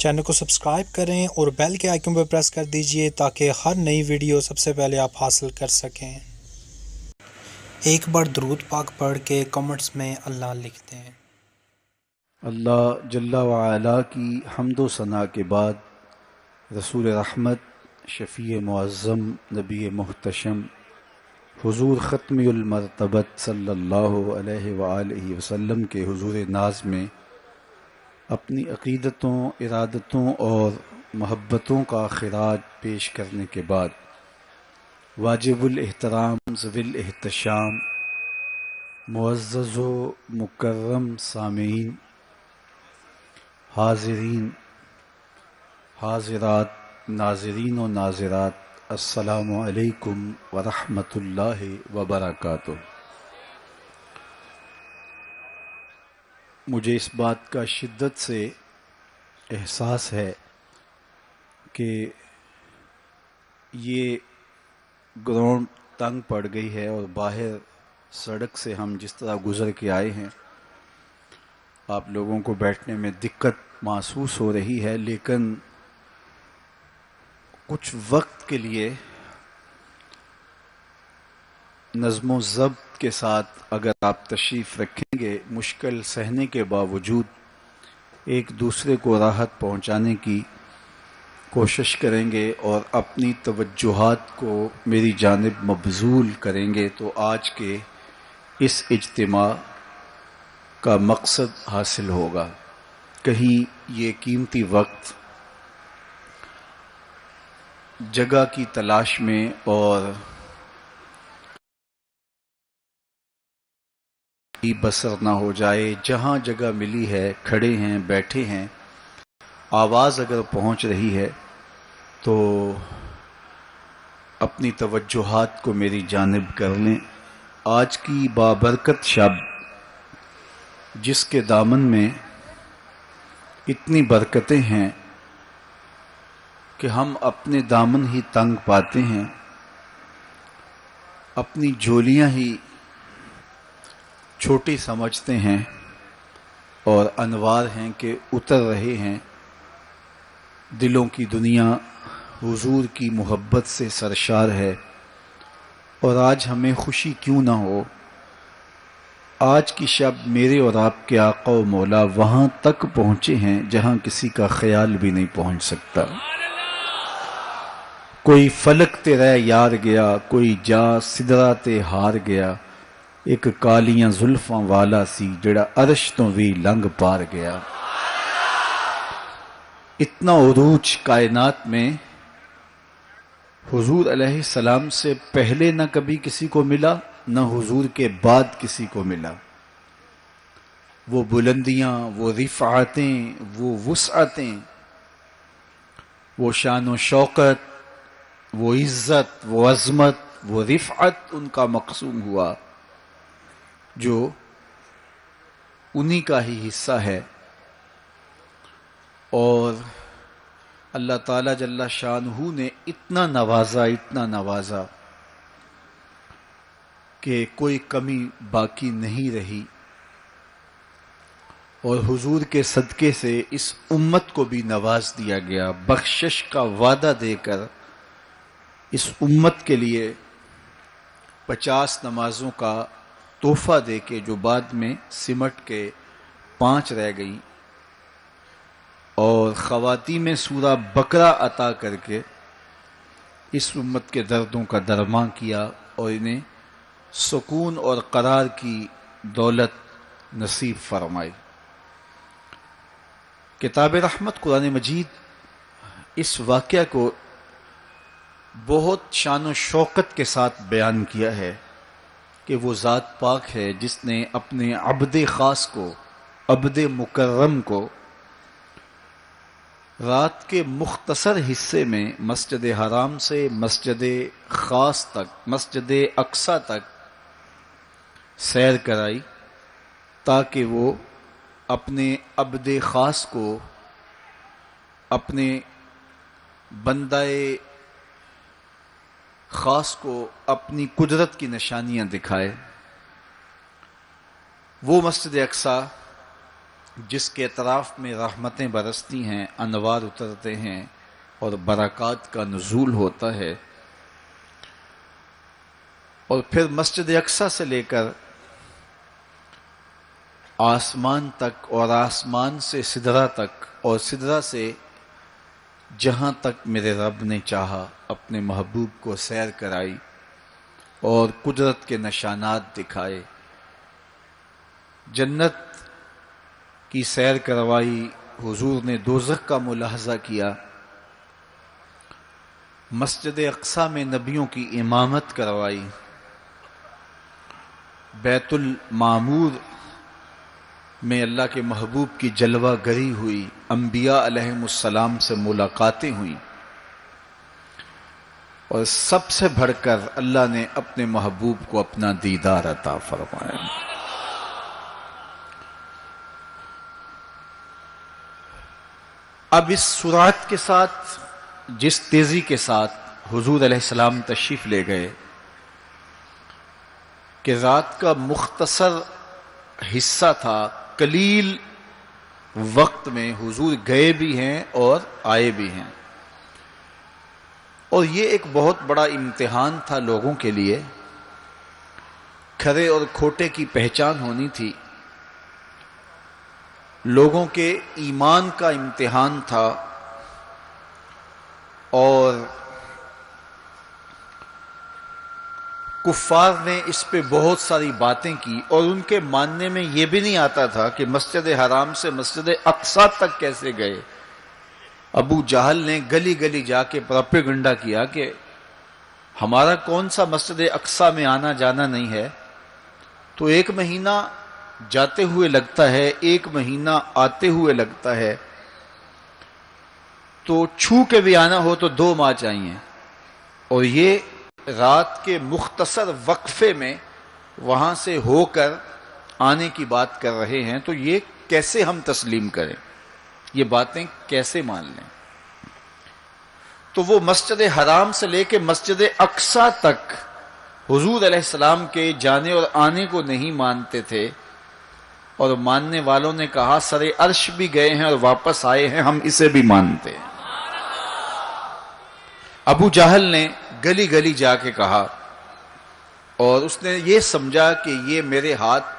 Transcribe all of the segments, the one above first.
Channel کو subscribe کریں اور بیل کے آئیکن پر پریس کر دیجئے تاکہ ہر نئی ویڈیو سب سے پہلے آپ حاصل کر سکیں۔ ایک بار درود پاک پڑھ کے کمنٹس میں اللہ لکھتے ہیں۔ اللہ جل وعلا کی حمد و ثنا کے بعد رسول رحمت، شفیع معظم، نبی محتشم، حضور ختم المرتبت صلی اللہ علیہ وآلہ وسلم کے حضور ناز میں اپنی عقیدتوں، ارادتوں اور محبتوں کا خراج پیش کرنے کے بعد واجب الاحترام ذوی الاحتشام معزز و مکرم سامعین، حاضرین، حاضرات، ناظرین و ناظرات، السلام علیکم ورحمۃ اللہ وبرکاتہ۔ مجھے اس بات کا شدت سے احساس ہے کہ یہ گراؤنڈ تنگ پڑ گئی ہے اور باہر سڑک سے ہم جس طرح گزر کے آئے ہیں آپ لوگوں کو بیٹھنے میں دقت محسوس ہو رہی ہے، لیکن کچھ وقت کے لیے نظم و ضبط کے ساتھ اگر آپ تشریف رکھیں گے، مشکل سہنے کے باوجود ایک دوسرے کو راحت پہنچانے کی کوشش کریں گے اور اپنی توجہات کو میری جانب مبذول کریں گے تو آج کے اس اجتماع کا مقصد حاصل ہوگا۔ کہیں یہ قیمتی وقت جگہ کی تلاش میں اور بسر نہ ہو جائے، جہاں جگہ ملی ہے کھڑے ہیں، بیٹھے ہیں، آواز اگر پہنچ رہی ہے تو اپنی توجہات کو میری جانب کر لیں۔ آج کی بابرکت شب جس کے دامن میں اتنی برکتیں ہیں کہ ہم اپنے دامن ہی تنگ پاتے ہیں، اپنی جولیاں ہی چھوٹی سمجھتے ہیں اور انوار ہیں کہ اتر رہے ہیں، دلوں کی دنیا حضور کی محبت سے سرشار ہے۔ اور آج ہمیں خوشی کیوں نہ ہو، آج کی شب میرے اور آپ کے آقا و مولا وہاں تک پہنچے ہیں جہاں کسی کا خیال بھی نہیں پہنچ سکتا۔ کوئی فلک تے رہ یار گیا، کوئی جا سدرات ہار گیا، ایک کالیاں زلفاں والا سی جڑا عرش تو بھی لنگ پار گیا۔ اتنا عروج کائنات میں حضور علیہ السلام سے پہلے نہ کبھی کسی کو ملا، نہ حضور کے بعد کسی کو ملا۔ وہ بلندیاں، وہ رفعتیں، وہ وسعتیں، وہ شان و شوکت، وہ عزت، وہ عظمت، وہ رفعت ان کا مقسوم ہوا جو انہی کا ہی حصہ ہے۔ اور اللہ تعالیٰ جل شانہ نے اتنا نوازا کہ کوئی کمی باقی نہیں رہی، اور حضور کے صدقے سے اس امت کو بھی نواز دیا گیا، بخشش کا وعدہ دے کر اس امت کے لیے 50 نمازوں کا تحفہ دے کے جو بعد میں سمٹ کے 5 رہ گئیں، اور خواتین میں سورہ بقرہ عطا کر کے اس امت کے دردوں کا درمان کیا اور انہیں سکون اور قرار کی دولت نصیب فرمائی۔ کتاب رحمت قرآن مجید اس واقعہ کو بہت شان و شوکت کے ساتھ بیان کیا ہے کہ وہ ذات پاک ہے جس نے اپنے عبد خاص کو، عبد مکرم کو رات کے مختصر حصے میں مسجد حرام سے مسجد خاص تک، مسجد اقصی تک سیر کرائی تاکہ وہ اپنے عبد خاص کو، اپنے بندہ خاص کو اپنی قدرت کی نشانیاں دکھائے۔ وہ مسجد اقصی جس کے اطراف میں رحمتیں برستی ہیں، انوار اترتے ہیں اور برکات کا نزول ہوتا ہے، اور پھر مسجد اقصی سے لے کر آسمان تک، اور آسمان سے سدرہ تک، اور سدرہ سے جہاں تک میرے رب نے چاہا اپنے محبوب کو سیر کرائی اور قدرت کے نشانات دکھائے، جنت کی سیر کروائی، حضور نے دوزخ کا ملاحظہ کیا، مسجد اقصی میں نبیوں کی امامت کروائی، بیت المعمور میں اللہ کے محبوب کی جلوہ گری ہوئی، انبیاء علیہم السلام سے ملاقاتیں ہوئیں، اور سب سے بڑھ کر اللہ نے اپنے محبوب کو اپنا دیدار عطا فرمایا۔ اب اس سرعت کے ساتھ، جس تیزی کے ساتھ حضور علیہ السلام تشریف لے گئے کہ رات کا مختصر حصہ تھا، قلیل وقت میں حضور گئے بھی ہیں اور آئے بھی ہیں، اور یہ ایک بہت بڑا امتحان تھا لوگوں کے لیے، کھرے اور کھوٹے کی پہچان ہونی تھی، لوگوں کے ایمان کا امتحان تھا، اور کفار نے اس پہ بہت ساری باتیں کی، اور ان کے ماننے میں یہ بھی نہیں آتا تھا کہ مسجد حرام سے مسجد اقصی تک کیسے گئے۔ ابو جہل نے گلی گلی جا کے پروپیگنڈا کیا کہ ہمارا کون سا مسجد اقصی میں آنا جانا نہیں ہے، تو 1 مہینہ جاتے ہوئے لگتا ہے، 1 مہینہ آتے ہوئے لگتا ہے، تو چھو کے بھی آنا ہو تو 2 ماہ چاہیے، اور یہ رات کے مختصر وقفے میں وہاں سے ہو کر آنے کی بات کر رہے ہیں، تو یہ کیسے ہم تسلیم کریں، یہ باتیں کیسے مان لیں؟ تو وہ مسجد حرام سے لے کے مسجد اقصی تک حضور علیہ السلام کے جانے اور آنے کو نہیں مانتے تھے، اور ماننے والوں نے کہا سر عرش بھی گئے ہیں اور واپس آئے ہیں، ہم اسے بھی مانتے ہیں۔ ابو جہل نے گلی گلی جا کے کہا، اور اس نے یہ سمجھا کہ یہ میرے ہاتھ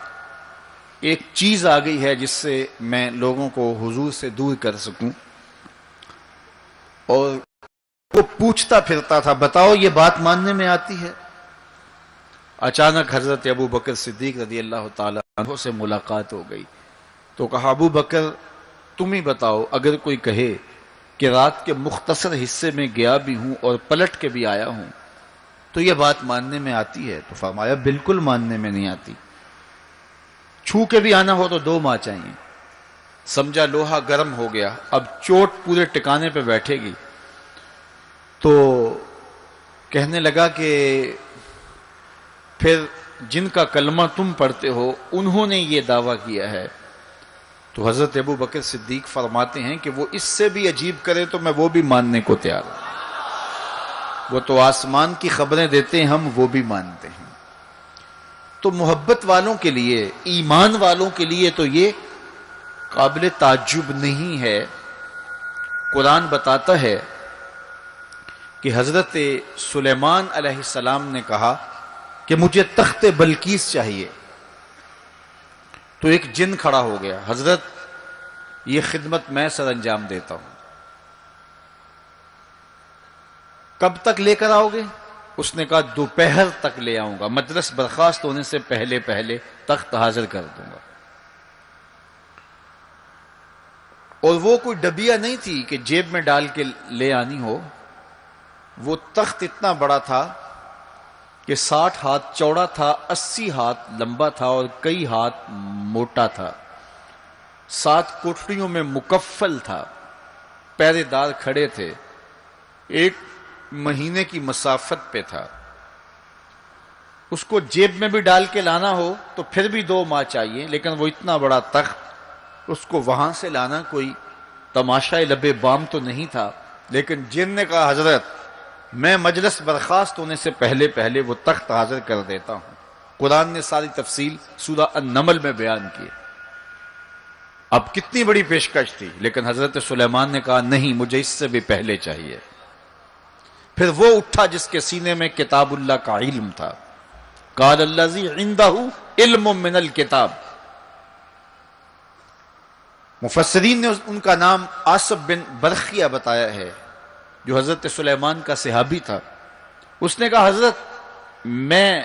ایک چیز آ گئی ہے جس سے میں لوگوں کو حضور سے دور کر سکوں، اور وہ پوچھتا پھرتا تھا بتاؤ یہ بات ماننے میں آتی ہے؟ اچانک حضرت ابو بکر صدیق رضی اللہ تعالیٰ عنہ سے ملاقات ہو گئی، تو کہا ابو بکر تم ہی بتاؤ، اگر کوئی کہے کہ رات کے مختصر حصے میں گیا بھی ہوں اور پلٹ کے بھی آیا ہوں تو یہ بات ماننے میں آتی ہے؟ تو فرمایا بالکل ماننے میں نہیں آتی، چھو کے بھی آنا ہو تو 2 ماہ چاہیے۔ سمجھا لوہا گرم ہو گیا، اب چوٹ پورے ٹکانے پہ بیٹھے گی، تو کہنے لگا کہ پھر جن کا کلمہ تم پڑھتے ہو انہوں نے یہ دعویٰ کیا ہے، تو حضرت ابو بکر صدیق فرماتے ہیں کہ وہ اس سے بھی عجیب کرے تو میں وہ بھی ماننے کو تیار ہوں، وہ تو آسمان کی خبریں دیتے ہیں، ہم وہ بھی مانتے ہیں۔ تو محبت والوں کے لیے، ایمان والوں کے لیے تو یہ قابل تعجب نہیں ہے۔ قرآن بتاتا ہے کہ حضرت سلیمان علیہ السلام نے کہا کہ مجھے تخت بلقیس چاہیے، تو ایک جن کھڑا ہو گیا، حضرت یہ خدمت میں سر انجام دیتا ہوں، کب تک لے کر آؤ گے؟ اس نے کہا دوپہر تک لے آؤں گا، مجلس برخاست ہونے سے پہلے پہلے تخت حاضر کر دوں گا۔ اور وہ کوئی ڈبیا نہیں تھی کہ جیب میں ڈال کے لے آنی ہو، وہ تخت اتنا بڑا تھا کہ 60 ہاتھ چوڑا تھا، 80 ہاتھ لمبا تھا اور کئی ہاتھ موٹا تھا، 7 کوٹڑیوں میں مکفل تھا، پہرے دار کھڑے تھے، 1 مہینے کی مسافت پہ تھا۔ اس کو جیب میں بھی ڈال کے لانا ہو تو پھر بھی 2 ماہ چاہیے، لیکن وہ اتنا بڑا تخت، اس کو وہاں سے لانا کوئی تماشائے لبے بام تو نہیں تھا۔ لیکن جن نے کہا حضرت میں مجلس برخاست ہونے سے پہلے پہلے وہ تخت حاضر کر دیتا ہوں۔ قرآن نے ساری تفصیل سورہ النمل میں بیان کی۔ اب کتنی بڑی پیشکش تھی، لیکن حضرت سلیمان نے کہا نہیں، مجھے اس سے بھی پہلے چاہیے۔ پھر وہ اٹھا جس کے سینے میں کتاب اللہ کا علم تھا۔ قال الذی عندہ علم من الکتاب۔ مفسرین نے ان کا نام آصب بن برخیہ بتایا ہے، جو حضرت سلیمان کا صحابی تھا۔ اس نے کہا حضرت میں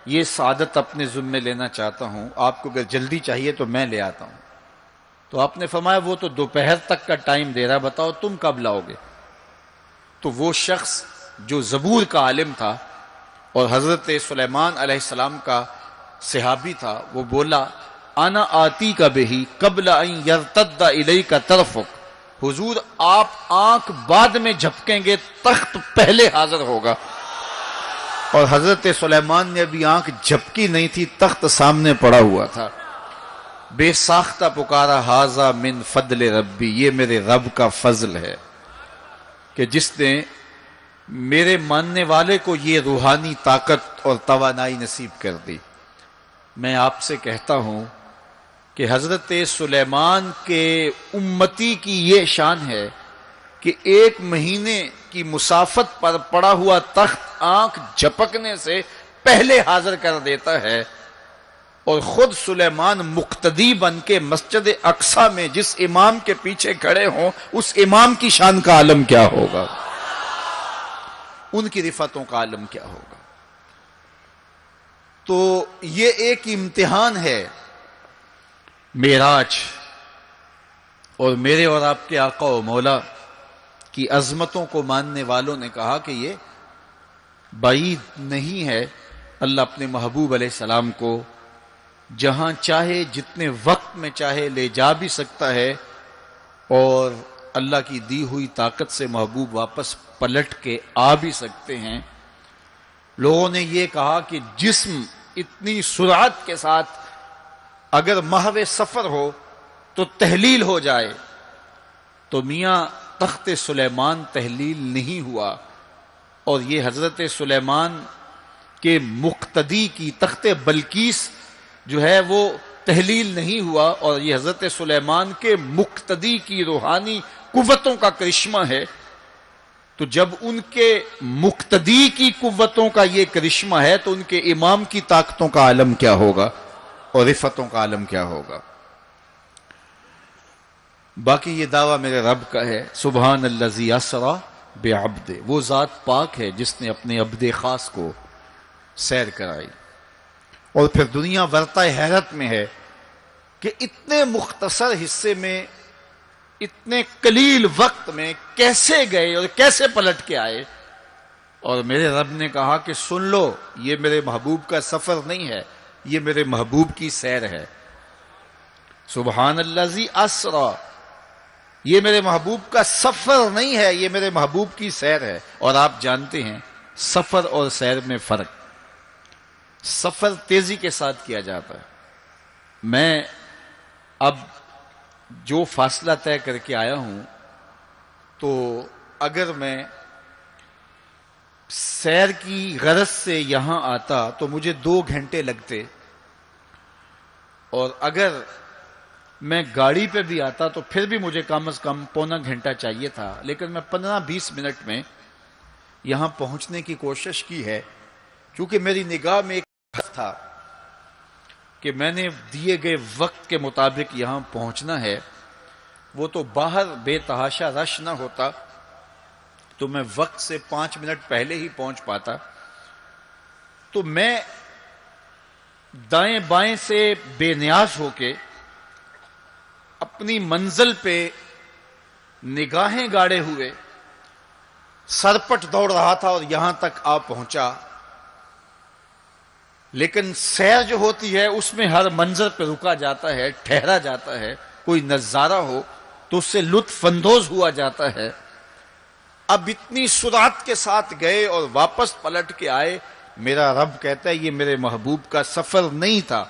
یہ سعادت اپنے ذمے لینا چاہتا ہوں، آپ کو اگر جلدی چاہیے تو میں لے آتا ہوں۔ تو آپ نے فرمایا وہ تو دوپہر تک کا ٹائم دے رہا، بتاؤ تم کب لاؤ گے؟ تو وہ شخص جو زبور کا عالم تھا اور حضرت سلیمان علیہ السلام کا صحابی تھا، وہ بولا انا آتی کا بہی قبل ان یرتد الیک طرفک، حضور آپ آنکھ بعد میں جھپکیں گے، تخت پہلے حاضر ہوگا۔ اور حضرت سلیمان نے ابھی آنکھ جھپکی نہیں تھی، تخت سامنے پڑا ہوا تھا۔ بے ساختہ پکارا ھذا من فضل ربی، یہ میرے رب کا فضل ہے کہ جس نے میرے ماننے والے کو یہ روحانی طاقت اور توانائی نصیب کر دی۔ میں آپ سے کہتا ہوں کہ حضرت سلیمان کے امتی کی یہ شان ہے کہ 1 مہینے کی مسافت پر پڑا ہوا تخت آنکھ جھپکنے سے پہلے حاضر کر دیتا ہے، اور خود سلیمان مقتدی بن کے مسجد اقصی میں جس امام کے پیچھے کھڑے ہوں، اس امام کی شان کا عالم کیا ہوگا، ان کی رفعتوں کا عالم کیا ہوگا۔ تو یہ ایک امتحان ہے معراج، اور میرے اور آپ کے آقا و مولا کی عظمتوں کو ماننے والوں نے کہا کہ یہ بعید نہیں ہے، اللہ اپنے محبوب علیہ السلام کو جہاں چاہے جتنے وقت میں چاہے لے جا بھی سکتا ہے، اور اللہ کی دی ہوئی طاقت سے محبوب واپس پلٹ کے آ بھی سکتے ہیں۔ لوگوں نے یہ کہا کہ جسم اتنی سرعت کے ساتھ اگر محو سفر ہو تو تحلیل ہو جائے، تو میاں تخت سلیمان تحلیل نہیں ہوا، اور یہ حضرت سلیمان کے مقتدی کی تخت بلقیس جو ہے وہ تحلیل نہیں ہوا، اور یہ حضرت سلیمان کے مقتدی کی روحانی قوتوں کا کرشمہ ہے۔ تو جب ان کے مقتدی کی قوتوں کا یہ کرشمہ ہے تو ان کے امام کی طاقتوں کا عالم کیا ہوگا اور رفعتوں کا عالم کیا ہوگا۔ باقی یہ دعویٰ میرے رب کا ہے، سبحان الذی اسری بعبدہ، وہ ذات پاک ہے جس نے اپنے عبد خاص کو سیر کرائی۔ اور پھر دنیا ورطہ حیرت میں ہے کہ اتنے مختصر حصے میں، اتنے قلیل وقت میں کیسے گئے اور کیسے پلٹ کے آئے۔ اور میرے رب نے کہا کہ سن لو، یہ میرے محبوب کا سفر نہیں ہے، یہ میرے محبوب کی سیر ہے۔ سبحان الذی اسری، یہ میرے محبوب کا سفر نہیں ہے، یہ میرے محبوب کی سیر ہے۔ اور آپ جانتے ہیں سفر اور سیر میں فرق، سفر تیزی کے ساتھ کیا جاتا ہے۔ میں اب جو فاصلہ طے کر کے آیا ہوں، تو اگر میں سیر کی غرض سے یہاں آتا تو مجھے 2 گھنٹے لگتے، اور اگر میں گاڑی پہ بھی آتا تو پھر بھی مجھے کم از کم پونا گھنٹہ چاہیے تھا، لیکن میں 15-20 منٹ میں یہاں پہنچنے کی کوشش کی ہے، کیونکہ میری نگاہ میں ایک ہدف تھا کہ میں نے دیے گئے وقت کے مطابق یہاں پہنچنا ہے۔ وہ تو باہر بے تحاشا رش نہ ہوتا تو میں وقت سے 5 منٹ پہلے ہی پہنچ پاتا۔ تو میں دائیں بائیں سے بے نیاز ہو کے اپنی منزل پہ نگاہیں گاڑے ہوئے سرپٹ دوڑ رہا تھا اور یہاں تک آ پہنچا۔ لیکن سیر جو ہوتی ہے اس میں ہر منظر پہ رکا جاتا ہے، ٹھہرا جاتا ہے، کوئی نظارہ ہو تو اس سے لطف اندوز ہوا جاتا ہے۔ اب اتنی سرعت کے ساتھ گئے اور واپس پلٹ کے آئے، میرا رب کہتا ہے یہ میرے محبوب کا سفر نہیں تھا،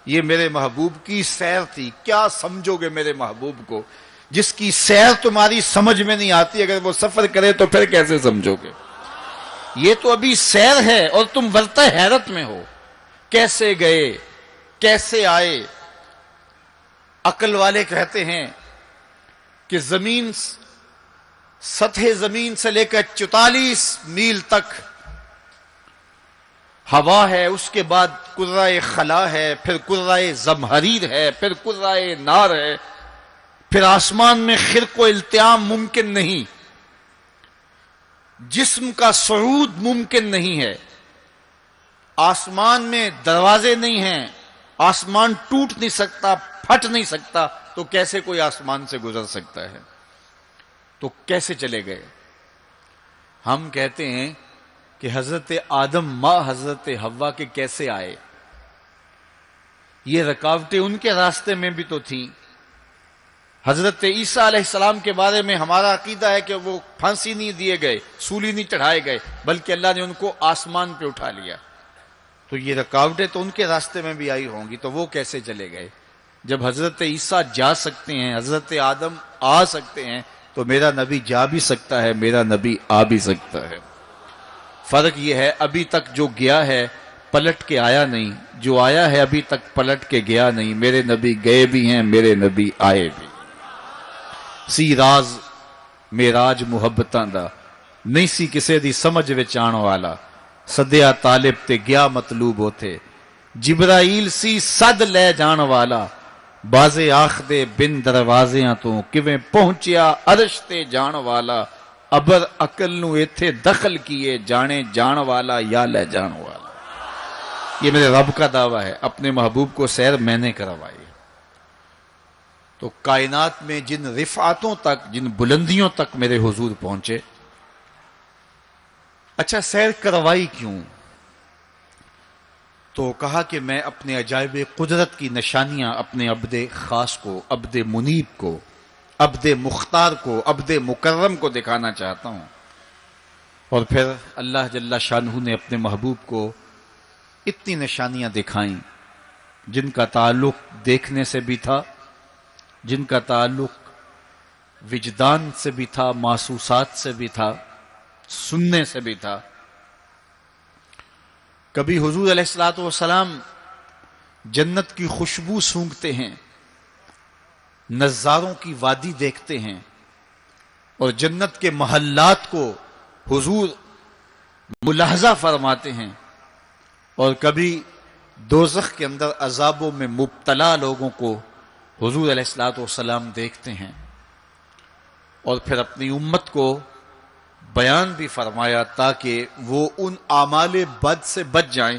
یہ میرے محبوب کی سیر تھی۔ کیا سمجھو گے میرے محبوب کو؟ جس کی سیر تمہاری سمجھ میں نہیں آتی، اگر وہ سفر کرے تو پھر کیسے سمجھو گے؟ یہ تو ابھی سیر ہے اور تم ورطہ حیرت میں ہو، کیسے گئے، کیسے آئے۔ عقل والے کہتے ہیں کہ زمین، سطح زمین سے لے کر 44 میل تک ہوا ہے، اس کے بعد کرۂ خلا ہے، پھر کرۂ زمہریر ہے، پھر کرۂ نار ہے، پھر آسمان میں خرق و التیام ممکن نہیں، جسم کا صعود ممکن نہیں ہے، آسمان میں دروازے نہیں ہیں، آسمان ٹوٹ نہیں سکتا، پھٹ نہیں سکتا، تو کیسے کوئی آسمان سے گزر سکتا ہے؟ تو کیسے چلے گئے؟ ہم کہتے ہیں کہ حضرت آدم ماں حضرت حوا کے کیسے آئے؟ یہ رکاوٹیں ان کے راستے میں بھی تو تھیں۔ حضرت عیسیٰ علیہ السلام کے بارے میں ہمارا عقیدہ ہے کہ وہ پھانسی نہیں دیے گئے، سولی نہیں چڑھائے گئے، بلکہ اللہ نے ان کو آسمان پہ اٹھا لیا۔ تو یہ رکاوٹیں تو ان کے راستے میں بھی آئی ہوں گی، تو وہ کیسے چلے گئے؟ جب حضرت عیسیٰ جا سکتے ہیں، حضرت آدم آ سکتے ہیں، تو میرا نبی جا بھی سکتا ہے، میرا نبی آ بھی سکتا ہے۔ فرق یہ ہے ابھی تک جو گیا ہے پلٹ کے آیا نہیں، جو آیا ہے ابھی تک پلٹ کے گیا نہیں۔ میرے نبی گئے بھی ہیں، میرے نبی آئے بھی۔ سی راز میراج محبتاں دا نہیں سی کسے دی سمجھ وچ آن والا، سدیا طالب تے گیا مطلوب ہوتے، جبرائیل سی صد لے جان والا، بازے آخ دے بن دروازیاں تو کیویں پہنچیا عرش تے جان والا، ابر عقل نو ایتھے دخل کیے، جانے جان والا یا لے جان والا۔ یہ میرے رب کا دعویٰ ہے، اپنے محبوب کو سیر میں نے کروائی۔ تو کائنات میں جن رفعتوں تک، جن بلندیوں تک میرے حضور پہنچے، اچھا سیر کروائی کیوں؟ تو کہا کہ میں اپنے عجائب قدرت کی نشانیاں اپنے عبد خاص کو، عبد منیب کو، عبد مختار کو، عبد مکرم کو دکھانا چاہتا ہوں۔ اور پھر اللہ جل شانہ نے اپنے محبوب کو اتنی نشانیاں دکھائیں جن کا تعلق دیکھنے سے بھی تھا، جن کا تعلق وجدان سے بھی تھا، محسوسات سے بھی تھا، سننے سے بھی تھا۔ کبھی حضور علیہ الصلوۃ والسلام جنت کی خوشبو سونگھتے ہیں، نظاروں کی وادی دیکھتے ہیں، اور جنت کے محلات کو حضور ملاحظہ فرماتے ہیں، اور کبھی دوزخ کے اندر عذابوں میں مبتلا لوگوں کو حضور علیہ الصلوۃ والسلام دیکھتے ہیں، اور پھر اپنی امت کو بیان بھی فرمایا تاکہ وہ ان اعمال بد سے بچ جائیں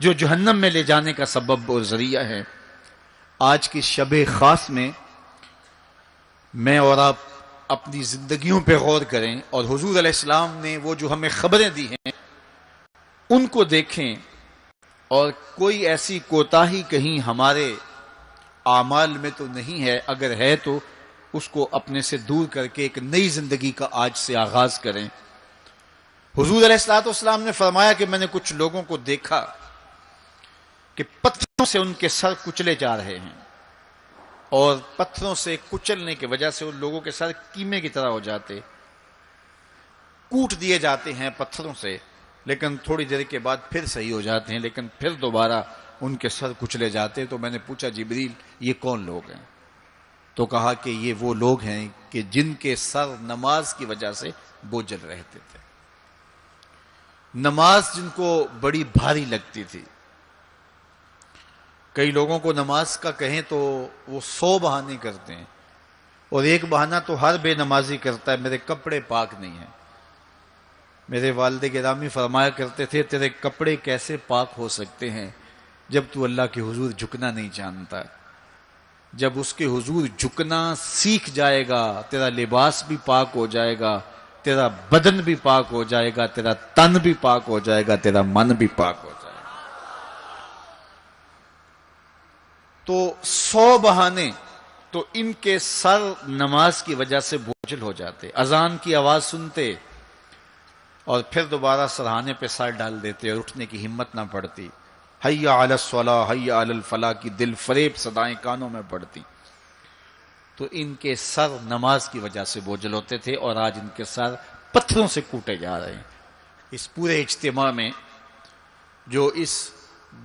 جو جہنم میں لے جانے کا سبب اور ذریعہ ہے۔ آج کی شب خاص میں میں اور آپ اپنی زندگیوں پہ غور کریں، اور حضور علیہ السلام نے وہ جو ہمیں خبریں دی ہیں ان کو دیکھیں، اور کوئی ایسی کوتاہی کہیں ہمارے اعمال میں تو نہیں ہے، اگر ہے تو اس کو اپنے سے دور کر کے ایک نئی زندگی کا آج سے آغاز کریں۔ حضور علیہ الصلوۃ والسلام نے فرمایا کہ میں نے کچھ لوگوں کو دیکھا کہ پتھروں سے ان کے سر کچلے جا رہے ہیں، اور پتھروں سے کچلنے کی وجہ سے ان لوگوں کے سر کیمے کی طرح ہو جاتے، کوٹ دیے جاتے ہیں پتھروں سے، لیکن تھوڑی دیر کے بعد پھر صحیح ہو جاتے ہیں، لیکن پھر دوبارہ ان کے سر کچلے جاتے۔ تو میں نے پوچھا جبریل یہ کون لوگ ہیں؟ تو کہا کہ یہ وہ لوگ ہیں کہ جن کے سر نماز کی وجہ سے بوجھل رہتے تھے، نماز جن کو بڑی بھاری لگتی تھی۔ کئی لوگوں کو نماز کا کہیں تو وہ 100 بہانے کرتے ہیں، اور ایک بہانہ تو ہر بے نمازی کرتا ہے، میرے کپڑے پاک نہیں ہیں۔ میرے والد گرامی فرمایا کرتے تھے تیرے کپڑے کیسے پاک ہو سکتے ہیں جب تو اللہ کے حضور جھکنا نہیں جانتا؟ جب اس کے حضور جھکنا سیکھ جائے گا تیرا لباس بھی پاک ہو جائے گا، تیرا بدن بھی پاک ہو جائے گا، تیرا تن بھی پاک ہو جائے گا، تیرا من بھی پاک ہو جائے گا۔ تو 100 بہانے، تو ان کے سر نماز کی وجہ سے بوجھل ہو جاتے، اذان کی آواز سنتے اور پھر دوبارہ سرہانے پہ سر ڈال دیتے اور اٹھنے کی ہمت نہ پڑتی۔ حی علی الصلاۃ حی علی الفلاح کی دل فریب صدائیں کانوں میں پڑتی۔ تو ان کے سر نماز کی وجہ سے بوجھل ہوتے تھے، اور آج ان کے سر پتھروں سے کوٹے جا رہے ہیں۔ اس پورے اجتماع میں جو اس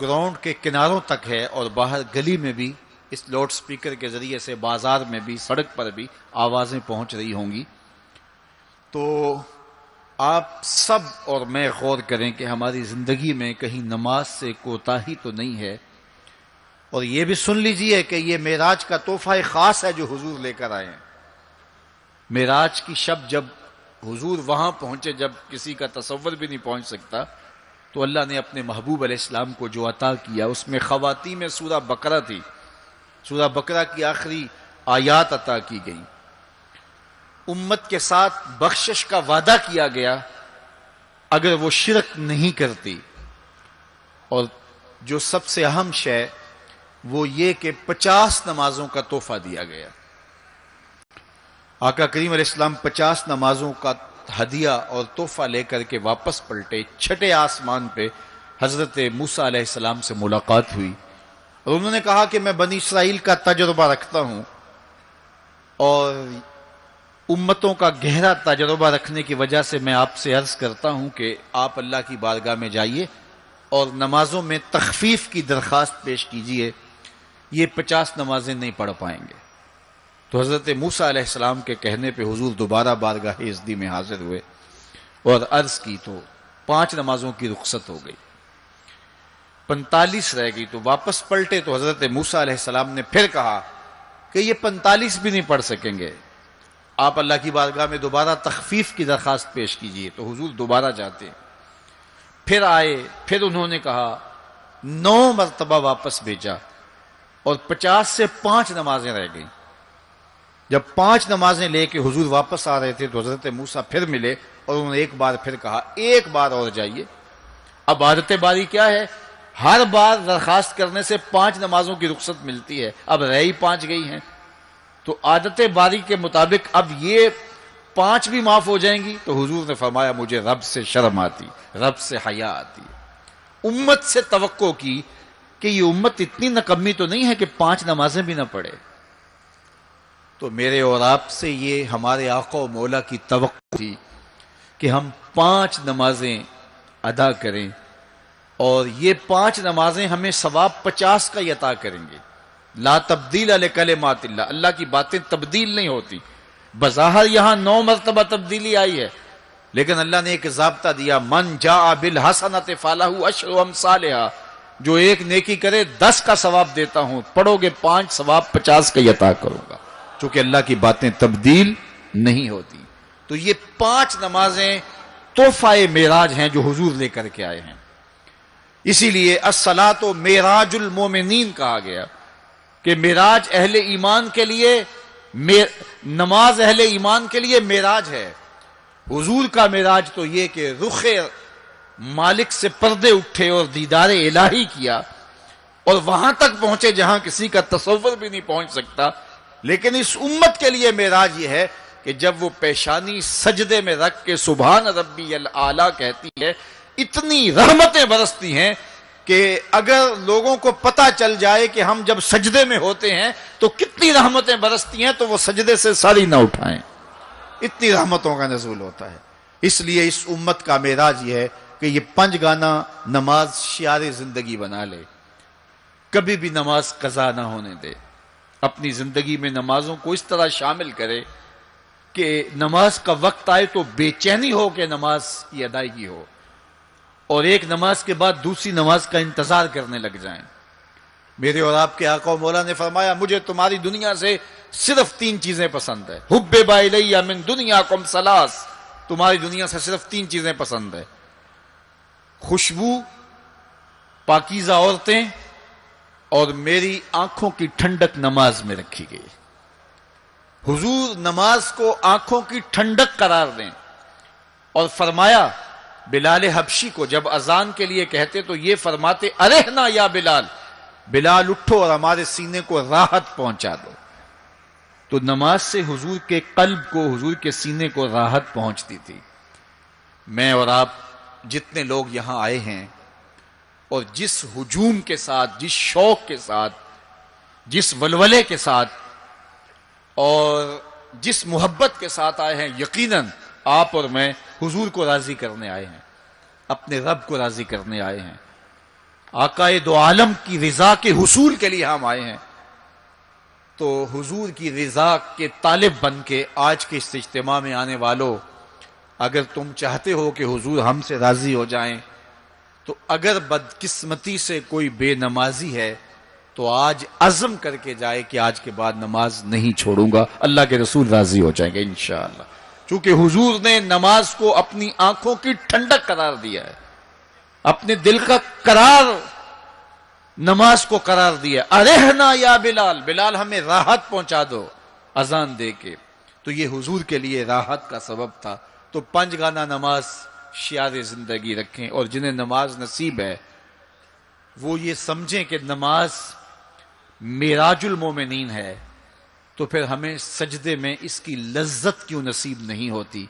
گراؤنڈ کے کناروں تک ہے اور باہر گلی میں بھی اس لاؤڈ سپیکر کے ذریعے سے بازار میں بھی سڑک پر بھی آوازیں پہنچ رہی ہوں گی، تو آپ سب اور میں غور کریں کہ ہماری زندگی میں کہیں نماز سے کوتاہی تو نہیں ہے، اور یہ بھی سن لیجئے کہ یہ معراج کا تحفہ خاص ہے جو حضور لے کر آئے ہیں۔ معراج کی شب جب حضور وہاں پہنچے، جب کسی کا تصور بھی نہیں پہنچ سکتا، تو اللہ نے اپنے محبوب علیہ السلام کو جو عطا کیا اس میں خواتین میں سورہ بقرہ تھی، سورہ بقرہ کی آخری آیات عطا کی گئی، امت کے ساتھ بخشش کا وعدہ کیا گیا اگر وہ شرک نہیں کرتی، اور جو سب سے اہم شے وہ یہ کہ 50 نمازوں کا تحفہ دیا گیا۔ آقا کریم علیہ السلام 50 نمازوں کا ہدیہ اور تحفہ لے کر کے واپس پلٹے، چھٹے آسمان پہ حضرت موسیٰ علیہ السلام سے ملاقات ہوئی، اور انہوں نے کہا کہ میں بنی اسرائیل کا تجربہ رکھتا ہوں، اور امتوں کا گہرا تجربہ رکھنے کی وجہ سے میں آپ سے عرض کرتا ہوں کہ آپ اللہ کی بارگاہ میں جائیے اور نمازوں میں تخفیف کی درخواست پیش کیجئے، یہ 50 نمازیں نہیں پڑھ پائیں گے۔ تو حضرت موسیٰ علیہ السلام کے کہنے پہ حضور دوبارہ بارگاہ عزدی میں حاضر ہوئے اور عرض کی، تو 5 نمازوں کی رخصت ہو گئی، 45 رہ گئی، تو واپس پلٹے تو حضرت موسیٰ علیہ السلام نے پھر کہا کہ یہ 45 بھی نہیں پڑھ سکیں گے، آپ اللہ کی بارگاہ میں دوبارہ تخفیف کی درخواست پیش کیجئے۔ تو حضور دوبارہ جاتے ہیں، پھر آئے، پھر انہوں نے کہا، 9 مرتبہ واپس بھیجا، اور 50 سے 5 نمازیں رہ گئیں۔ جب 5 نمازیں لے کے حضور واپس آ رہے تھے تو حضرت موسیٰ پھر ملے، اور انہوں نے ایک بار پھر کہا، ایک بار اور جائیے۔ اب عادت باری کیا ہے، ہر بار درخواست کرنے سے 5 نمازوں کی رخصت ملتی ہے، اب رہ ہی 5 گئی ہیں، تو عادت باری کے مطابق اب یہ 5 بھی معاف ہو جائیں گی۔ تو حضور نے فرمایا، مجھے رب سے شرم آتی، رب سے حیا آتی۔ امت سے توقع کی کہ یہ امت اتنی نکمی تو نہیں ہے کہ 5 نمازیں بھی نہ پڑھے۔ تو میرے اور آپ سے یہ ہمارے آقا و مولا کی توقع تھی کہ ہم 5 نمازیں ادا کریں، اور یہ 5 نمازیں ہمیں ثواب 50 کا ہی عطا کریں گے۔ لا تبدیل لکلمات اللہ، اللہ کی باتیں تبدیل نہیں ہوتی۔ بظاہر یہاں 9 مرتبہ تبدیلی آئی ہے، لیکن اللہ نے ایک ضابطہ دیا، من جاء بالحسنۃ فلہ عشر امثالھا، جو ایک نیکی کرے 10 کا ثواب دیتا ہوں، پڑھو گے 5 ثواب 50 کا ہی عطا کروں گا، چونکہ اللہ کی باتیں تبدیل نہیں ہوتی۔ تو یہ 5 نمازیں تحفہ معراج ہیں جو حضور لے کر کے آئے ہیں، اسی لیے الصلاۃ معراج المومنین کہا گیا کہ معراج اہل ایمان کے لیے، نماز اہل ایمان کے لیے معراج ہے۔ حضور کا معراج تو یہ کہ رخ مالک سے پردے اٹھے اور دیدار الہی کیا، اور وہاں تک پہنچے جہاں کسی کا تصور بھی نہیں پہنچ سکتا۔ لیکن اس امت کے لیے معراج یہ ہے کہ جب وہ پیشانی سجدے میں رکھ کے سبحان ربی الاعلیٰ کہتی ہے، اتنی رحمتیں برستی ہیں کہ اگر لوگوں کو پتہ چل جائے کہ ہم جب سجدے میں ہوتے ہیں تو کتنی رحمتیں برستی ہیں، تو وہ سجدے سے ساری نہ اٹھائیں، اتنی رحمتوں کا نزول ہوتا ہے۔ اس لیے اس امت کا معراج یہ ہے کہ یہ 5 گانا نماز شعار زندگی بنا لے، کبھی بھی نماز قضا نہ ہونے دے، اپنی زندگی میں نمازوں کو اس طرح شامل کرے کہ نماز کا وقت آئے تو بے چینی ہو کہ نماز کی ادائیگی ہو، اور ایک نماز کے بعد دوسری نماز کا انتظار کرنے لگ جائیں۔ میرے اور آپ کے آقا و مولا نے فرمایا، مجھے تمہاری دنیا سے صرف 3 چیزیں پسند ہے، حبب الی من دنیاکم ثلاث، تمہاری دنیا سے صرف 3 چیزیں پسند ہے، خوشبو، پاکیزہ عورتیں، اور میری آنکھوں کی ٹھنڈک نماز میں رکھی گئی۔ حضور نماز کو آنکھوں کی ٹھنڈک قرار دیں، اور فرمایا بلال حبشی کو جب اذان کے لیے کہتے تو یہ فرماتے، ارحنا یا بلال، بلال اٹھو اور ہمارے سینے کو راحت پہنچا دو۔ تو نماز سے حضور کے قلب کو، حضور کے سینے کو راحت پہنچتی تھی۔ میں اور آپ جتنے لوگ یہاں آئے ہیں، اور جس ہجوم کے ساتھ، جس شوق کے ساتھ، جس ولولے کے ساتھ اور جس محبت کے ساتھ آئے ہیں، یقیناً آپ اور میں حضور کو راضی کرنے آئے ہیں، اپنے رب کو راضی کرنے آئے ہیں، آقا دو عالم کی رضا کے حصول کے لیے ہم آئے ہیں۔ تو حضور کی رضا کے طالب بن کے آج کے اس اجتماع میں آنے والوں، اگر تم چاہتے ہو کہ حضور ہم سے راضی ہو جائیں، تو اگر بدقسمتی سے کوئی بے نمازی ہے تو آج عزم کر کے جائے کہ آج کے بعد نماز نہیں چھوڑوں گا، اللہ کے رسول راضی ہو جائیں گے انشاءاللہ۔ چونکہ حضور نے نماز کو اپنی آنکھوں کی ٹھنڈک قرار دیا ہے، اپنے دل کا قرار نماز کو قرار دیا۔ ارحنا یا بلال، بلال ہمیں راحت پہنچا دو اذان دے کے، تو یہ حضور کے لیے راحت کا سبب تھا۔ تو 5 گانا نماز شعار زندگی رکھیں، اور جنہیں نماز نصیب ہے وہ یہ سمجھیں کہ نماز معراج المومنین ہے، تو پھر ہمیں سجدے میں اس کی لذت کیوں نصیب نہیں ہوتی؟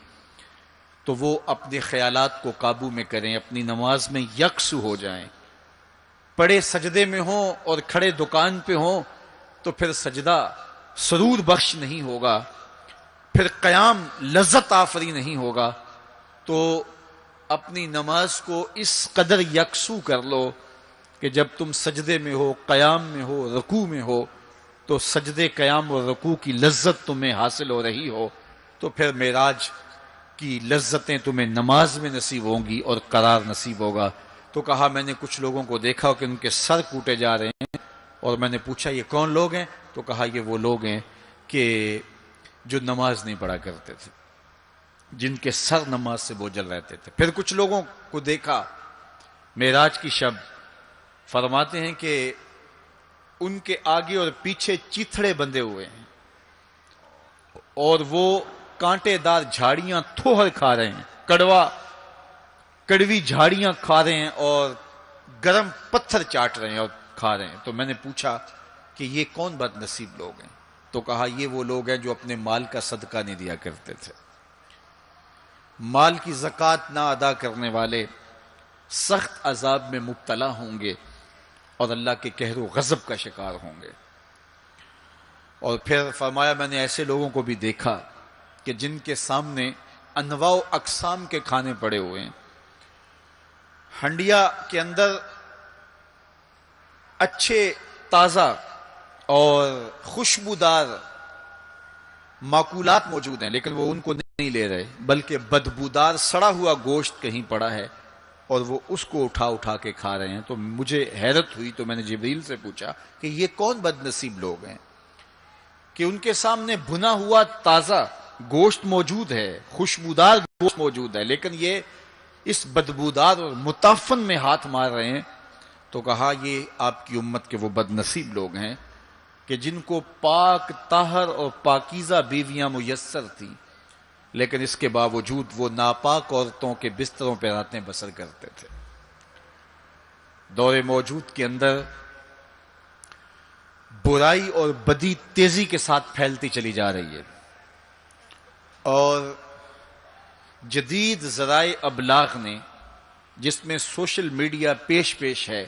تو وہ اپنے خیالات کو قابو میں کریں، اپنی نماز میں یکسو ہو جائیں۔ پڑے سجدے میں ہوں اور کھڑے دکان پہ ہوں تو پھر سجدہ سرور بخش نہیں ہوگا، پھر قیام لذت آفری نہیں ہوگا۔ تو اپنی نماز کو اس قدر یکسو کر لو کہ جب تم سجدے میں ہو، قیام میں ہو، رکوع میں ہو، تو سجدے، قیام اور رکوع کی لذت تمہیں حاصل ہو رہی ہو، تو پھر معراج کی لذتیں تمہیں نماز میں نصیب ہوں گی اور قرار نصیب ہوگا۔ تو کہا میں نے کچھ لوگوں کو دیکھا کہ ان کے سر کوٹے جا رہے ہیں، اور میں نے پوچھا یہ کون لوگ ہیں؟ تو کہا یہ وہ لوگ ہیں کہ جو نماز نہیں پڑھا کرتے تھے، جن کے سر نماز سے بوجھل رہتے تھے۔ پھر کچھ لوگوں کو دیکھا معراج کی شب، فرماتے ہیں کہ ان کے آگے اور پیچھے چیتھڑے بندھے ہوئے ہیں، اور وہ کانٹے دار جھاڑیاں تھوہر کھا رہے ہیں، کڑوی جھاڑیاں کھا رہے ہیں، اور گرم پتھر چاٹ رہے ہیں اور کھا رہے ہیں۔ تو میں نے پوچھا کہ یہ کون بد نصیب لوگ ہیں؟ تو کہا یہ وہ لوگ ہیں جو اپنے مال کا صدقہ نہیں دیا کرتے تھے۔ مال کی زکوٰۃ نہ ادا کرنے والے سخت عذاب میں مبتلا ہوں گے اور اللہ کے قہر و غضب کا شکار ہوں گے۔ اور پھر فرمایا میں نے ایسے لوگوں کو بھی دیکھا کہ جن کے سامنے انواع و اقسام کے کھانے پڑے ہوئے ہیں، ہنڈیا کے اندر اچھے تازہ اور خوشبودار ماکولات موجود ہیں، لیکن وہ ان کو نہیں لے رہے، بلکہ بدبودار سڑا ہوا گوشت کہیں پڑا ہے اور وہ اس کو اٹھا کے کھا رہے ہیں۔ تو مجھے حیرت ہوئی، تو میں نے جبریل سے پوچھا کہ یہ کون بد نصیب لوگ ہیں کہ ان کے سامنے بھنا ہوا تازہ گوشت موجود ہے، خوشبودار گوشت موجود ہے، لیکن یہ اس بدبودار اور متعفن میں ہاتھ مار رہے ہیں۔ تو کہا یہ آپ کی امت کے وہ بد نصیب لوگ ہیں کہ جن کو پاک طاہر اور پاکیزہ بیویاں میسر تھیں، لیکن اس کے باوجود وہ ناپاک عورتوں کے بستروں پہ راتیں بسر کرتے تھے۔ دور موجود کے اندر برائی اور بدی تیزی کے ساتھ پھیلتی چلی جا رہی ہے، اور جدید ذرائع ابلاغ نے، جس میں سوشل میڈیا پیش ہے،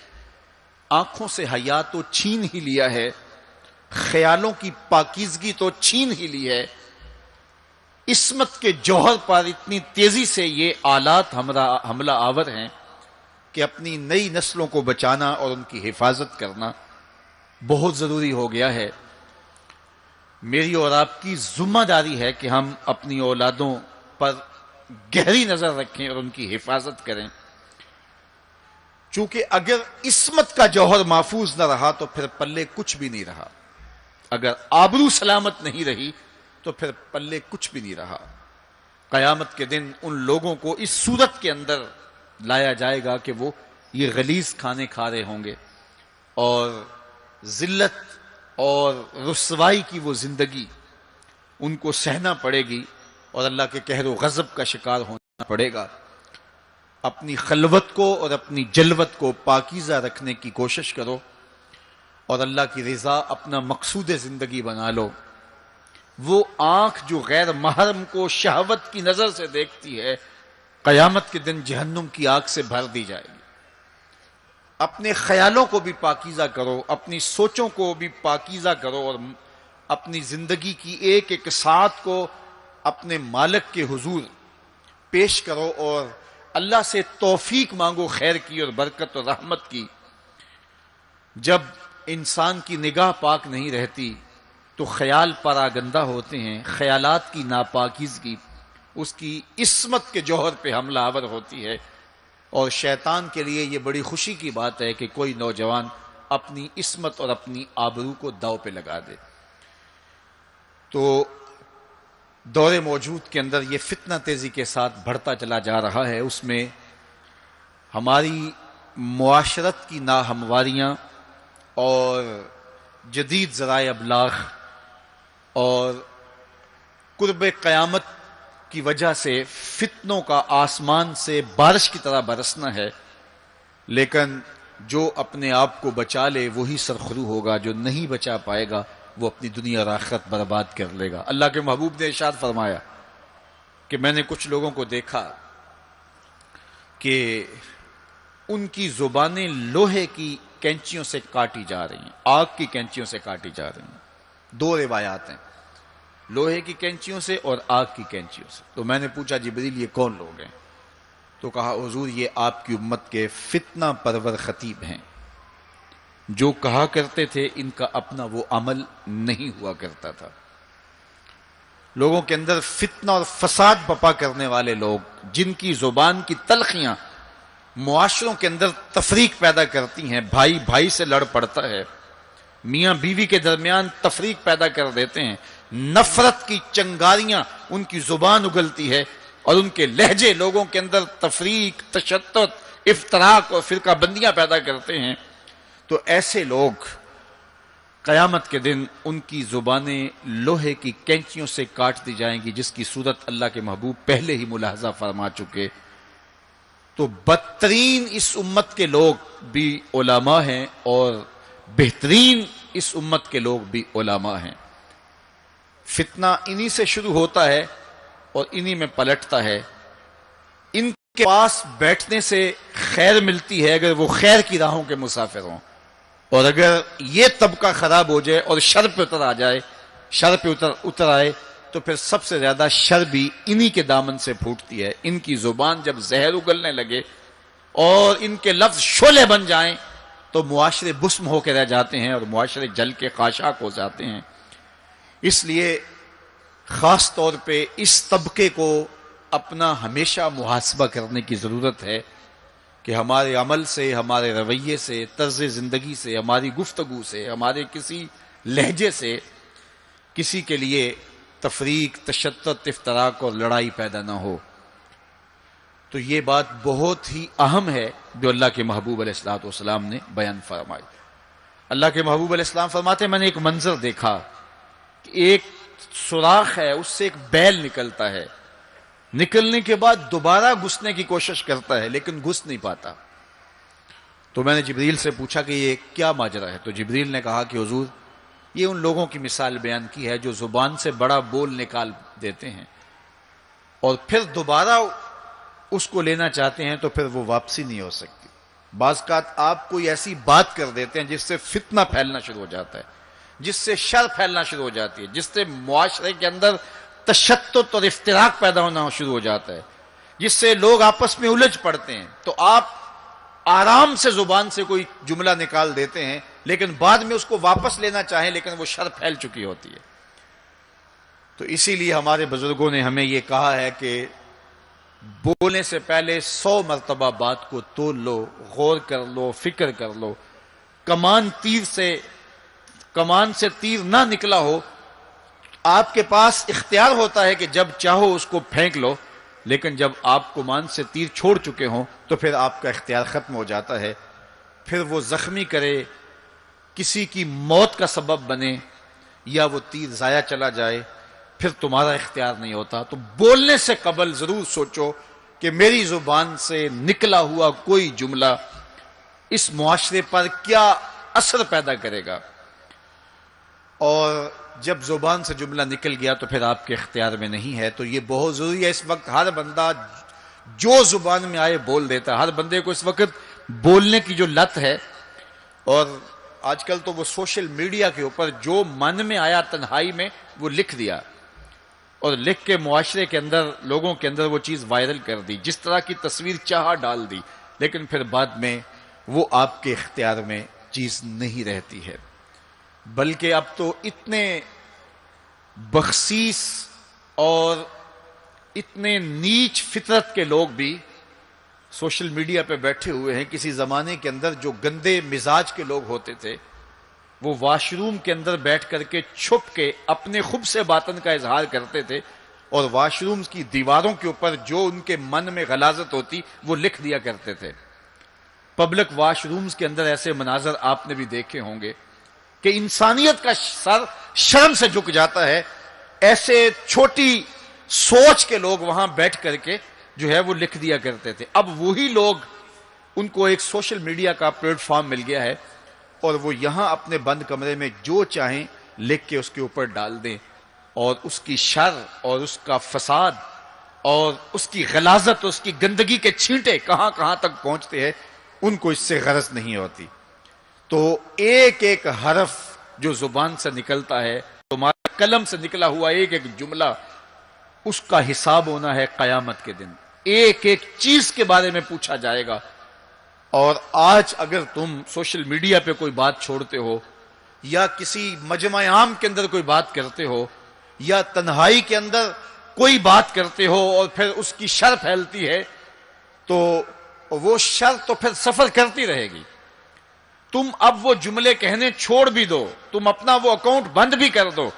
آنکھوں سے حیا تو چھین ہی لیا ہے، خیالوں کی پاکیزگی تو چھین ہی لی ہے، عصمت کے جوہر پر اتنی تیزی سے یہ آلات حملہ آور ہیں کہ اپنی نئی نسلوں کو بچانا اور ان کی حفاظت کرنا بہت ضروری ہو گیا ہے۔ میری اور آپ کی ذمہ داری ہے کہ ہم اپنی اولادوں پر گہری نظر رکھیں اور ان کی حفاظت کریں، چونکہ اگر عصمت کا جوہر محفوظ نہ رہا تو پھر پلے کچھ بھی نہیں رہا، اگر آبرو سلامت نہیں رہی تو پھر پلے کچھ بھی نہیں رہا۔ قیامت کے دن ان لوگوں کو اس صورت کے اندر لایا جائے گا کہ وہ یہ غلیظ کھانے کھا رہے ہوں گے، اور ذلت اور رسوائی کی وہ زندگی ان کو سہنا پڑے گی، اور اللہ کے قہر و غضب کا شکار ہونا پڑے گا۔ اپنی خلوت کو اور اپنی جلوت کو پاکیزہ رکھنے کی کوشش کرو، اور اللہ کی رضا اپنا مقصود زندگی بنا لو۔ وہ آنکھ جو غیر محرم کو شہوت کی نظر سے دیکھتی ہے، قیامت کے دن جہنم کی آگ سے بھر دی جائے گی۔ اپنے خیالوں کو بھی پاکیزہ کرو، اپنی سوچوں کو بھی پاکیزہ کرو، اور اپنی زندگی کی ایک ایک ساعت کو اپنے مالک کے حضور پیش کرو، اور اللہ سے توفیق مانگو خیر کی اور برکت اور رحمت کی۔ جب انسان کی نگاہ پاک نہیں رہتی تو خیال پراگندہ ہوتے ہیں، خیالات کی ناپاکیزگی اس کی عصمت کے جوہر پہ حملہ آور ہوتی ہے، اور شیطان کے لیے یہ بڑی خوشی کی بات ہے کہ کوئی نوجوان اپنی عصمت اور اپنی آبرو کو داؤ پہ لگا دے۔ تو دور موجود کے اندر یہ فتنہ تیزی کے ساتھ بڑھتا چلا جا رہا ہے، اس میں ہماری معاشرت کی ناہمواریاں اور جدید ذرائع ابلاغ اور قرب قیامت کی وجہ سے فتنوں کا آسمان سے بارش کی طرح برسنا ہے، لیکن جو اپنے آپ کو بچا لے وہی سرخرو ہوگا، جو نہیں بچا پائے گا وہ اپنی دنیا اور آخرت برباد کر لے گا۔ اللہ کے محبوب نے ارشاد فرمایا کہ میں نے کچھ لوگوں کو دیکھا کہ ان کی زبانیں لوہے کی کینچیوں سے کاٹی جا رہی ہیں، آگ کی کینچیوں سے کاٹی جا رہی ہیں۔ دو روایات ہیں، لوہے کی کینچیوں سے اور آگ کی کینچیوں سے۔ تو میں نے پوچھا جبریل یہ کون لوگ ہیں؟ تو کہا حضور یہ آپ کی امت کے فتنہ پرور خطیب ہیں، جو کہا کرتے تھے ان کا اپنا وہ عمل نہیں ہوا کرتا تھا۔ لوگوں کے اندر فتنہ اور فساد بپا کرنے والے لوگ، جن کی زبان کی تلخیاں معاشروں کے اندر تفریق پیدا کرتی ہیں، بھائی بھائی سے لڑ پڑتا ہے، میاں بیوی کے درمیان تفریق پیدا کر دیتے ہیں، نفرت کی چنگاریاں ان کی زبان اگلتی ہے، اور ان کے لہجے لوگوں کے اندر تفریق، تشدد، افتراق اور فرقہ بندیاں پیدا کرتے ہیں۔ تو ایسے لوگ قیامت کے دن ان کی زبانیں لوہے کی کینچیوں سے کاٹ دی جائیں گی، جس کی صورت اللہ کے محبوب پہلے ہی ملاحظہ فرما چکے۔ تو بدترین اس امت کے لوگ بھی علماء ہیں، اور بہترین اس امت کے لوگ بھی علماء ہیں۔ فتنہ انہی سے شروع ہوتا ہے اور انہی میں پلٹتا ہے۔ ان کے پاس بیٹھنے سے خیر ملتی ہے اگر وہ خیر کی راہوں کے مسافر ہوں، اور اگر یہ طبقہ خراب ہو جائے اور شر پہ اتر آ جائے، شر پہ اتر آئے، تو پھر سب سے زیادہ شر بھی انہی کے دامن سے پھوٹتی ہے۔ ان کی زبان جب زہر اگلنے لگے اور ان کے لفظ شعلے بن جائیں تو معاشرے بسم ہو کے رہ جاتے ہیں اور معاشرے جل کے خاشاک ہو جاتے ہیں۔ اس لیے خاص طور پہ اس طبقے کو اپنا ہمیشہ محاسبہ کرنے کی ضرورت ہے کہ ہمارے عمل سے، ہمارے رویے سے، طرز زندگی سے، ہماری گفتگو سے، ہمارے کسی لہجے سے کسی کے لیے تفریق، تشدد، افتراق اور لڑائی پیدا نہ ہو۔ تو یہ بات بہت ہی اہم ہے جو اللہ کے محبوب علیہ الصلوۃ والسلام نے بیان فرمائی۔ اللہ کے محبوب علیہ السلام فرماتے ہیں میں نے ایک منظر دیکھا کہ ایک سوراخ ہے، اس سے ایک بیل نکلتا ہے، نکلنے کے بعد دوبارہ گھسنے کی کوشش کرتا ہے لیکن گھس نہیں پاتا۔ تو میں نے جبریل سے پوچھا کہ یہ کیا ماجرا ہے؟ تو جبریل نے کہا کہ حضور یہ ان لوگوں کی مثال بیان کی ہے جو زبان سے بڑا بول نکال دیتے ہیں اور پھر دوبارہ اس کو لینا چاہتے ہیں تو پھر وہ واپسی نہیں ہو سکتی۔ بعض اوقات آپ کوئی ایسی بات کر دیتے ہیں جس سے فتنہ پھیلنا شروع ہو جاتا ہے، جس سے شر پھیلنا شروع ہو جاتی ہے، جس سے معاشرے کے اندر تشدد اور افتراق پیدا ہونا شروع ہو جاتا ہے، جس سے لوگ آپس میں الجھ پڑتے ہیں۔ تو آپ آرام سے زبان سے کوئی جملہ نکال دیتے ہیں لیکن بعد میں اس کو واپس لینا چاہیں لیکن وہ شر پھیل چکی ہوتی ہے۔ تو اسی لیے ہمارے بزرگوں نے ہمیں یہ کہا ہے کہ بولنے سے پہلے 100 مرتبہ بات کو تول لو، غور کر لو، فکر کر لو۔ کمان سے تیر نہ نکلا ہو، آپ کے پاس اختیار ہوتا ہے کہ جب چاہو اس کو پھینک لو، لیکن جب آپ کمان سے تیر چھوڑ چکے ہوں تو پھر آپ کا اختیار ختم ہو جاتا ہے۔ پھر وہ زخمی کرے، کسی کی موت کا سبب بنے، یا وہ تیر ضائع چلا جائے، پھر تمہارا اختیار نہیں ہوتا۔ تو بولنے سے قبل ضرور سوچو کہ میری زبان سے نکلا ہوا کوئی جملہ اس معاشرے پر کیا اثر پیدا کرے گا، اور جب زبان سے جملہ نکل گیا تو پھر آپ کے اختیار میں نہیں ہے۔ تو یہ بہت ضروری ہے۔ اس وقت ہر بندہ جو زبان میں آئے بول دیتا ہے، ہر بندے کو اس وقت بولنے کی جو لت ہے، اور آج کل تو وہ سوشل میڈیا کے اوپر جو من میں آیا تنہائی میں وہ لکھ دیا، اور لکھ کے معاشرے کے اندر لوگوں کے اندر وہ چیز وائرل کر دی، جس طرح کی تصویر چاہا ڈال دی، لیکن پھر بعد میں وہ آپ کے اختیار میں چیز نہیں رہتی ہے۔ بلکہ اب تو اتنے بخسیس اور اتنے نیچ فطرت کے لوگ بھی سوشل میڈیا پہ بیٹھے ہوئے ہیں. کسی زمانے کے اندر جو گندے مزاج کے لوگ ہوتے تھے وہ واش روم کے اندر بیٹھ کر کے چھپ کے اپنے خب سے باطن کا اظہار کرتے تھے اور واش روم کی دیواروں کے اوپر جو ان کے من میں غلاظت ہوتی وہ لکھ دیا کرتے تھے. پبلک واش رومز کے اندر ایسے مناظر آپ نے بھی دیکھے ہوں گے کہ انسانیت کا سر شرم سے جھک جاتا ہے. ایسے چھوٹی سوچ کے لوگ وہاں بیٹھ کر کے جو ہے وہ لکھ دیا کرتے تھے. اب وہی لوگ، ان کو ایک سوشل میڈیا کا پلیٹ فارم مل گیا ہے اور وہ یہاں اپنے بند کمرے میں جو چاہیں لکھ کے اس کے اوپر ڈال دیں، اور اس کی شر اور اس کا فساد اور اس کی غلاظت، اس کی گندگی کے چھینٹے کہاں کہاں تک پہنچتے ہیں ان کو اس سے غرض نہیں ہوتی. تو ایک ایک حرف جو زبان سے نکلتا ہے، تمہارے قلم سے نکلا ہوا ایک ایک جملہ، اس کا حساب ہونا ہے قیامت کے دن. ایک ایک چیز کے بارے میں پوچھا جائے گا. اور آج اگر تم سوشل میڈیا پہ کوئی بات چھوڑتے ہو یا کسی مجمع عام کے اندر کوئی بات کرتے ہو یا تنہائی کے اندر کوئی بات کرتے ہو اور پھر اس کی شر پھیلتی ہے، تو وہ شر تو پھر سفر کرتی رہے گی. تم اب وہ جملے کہنے چھوڑ بھی دو، تم اپنا وہ اکاؤنٹ بند بھی کر دو،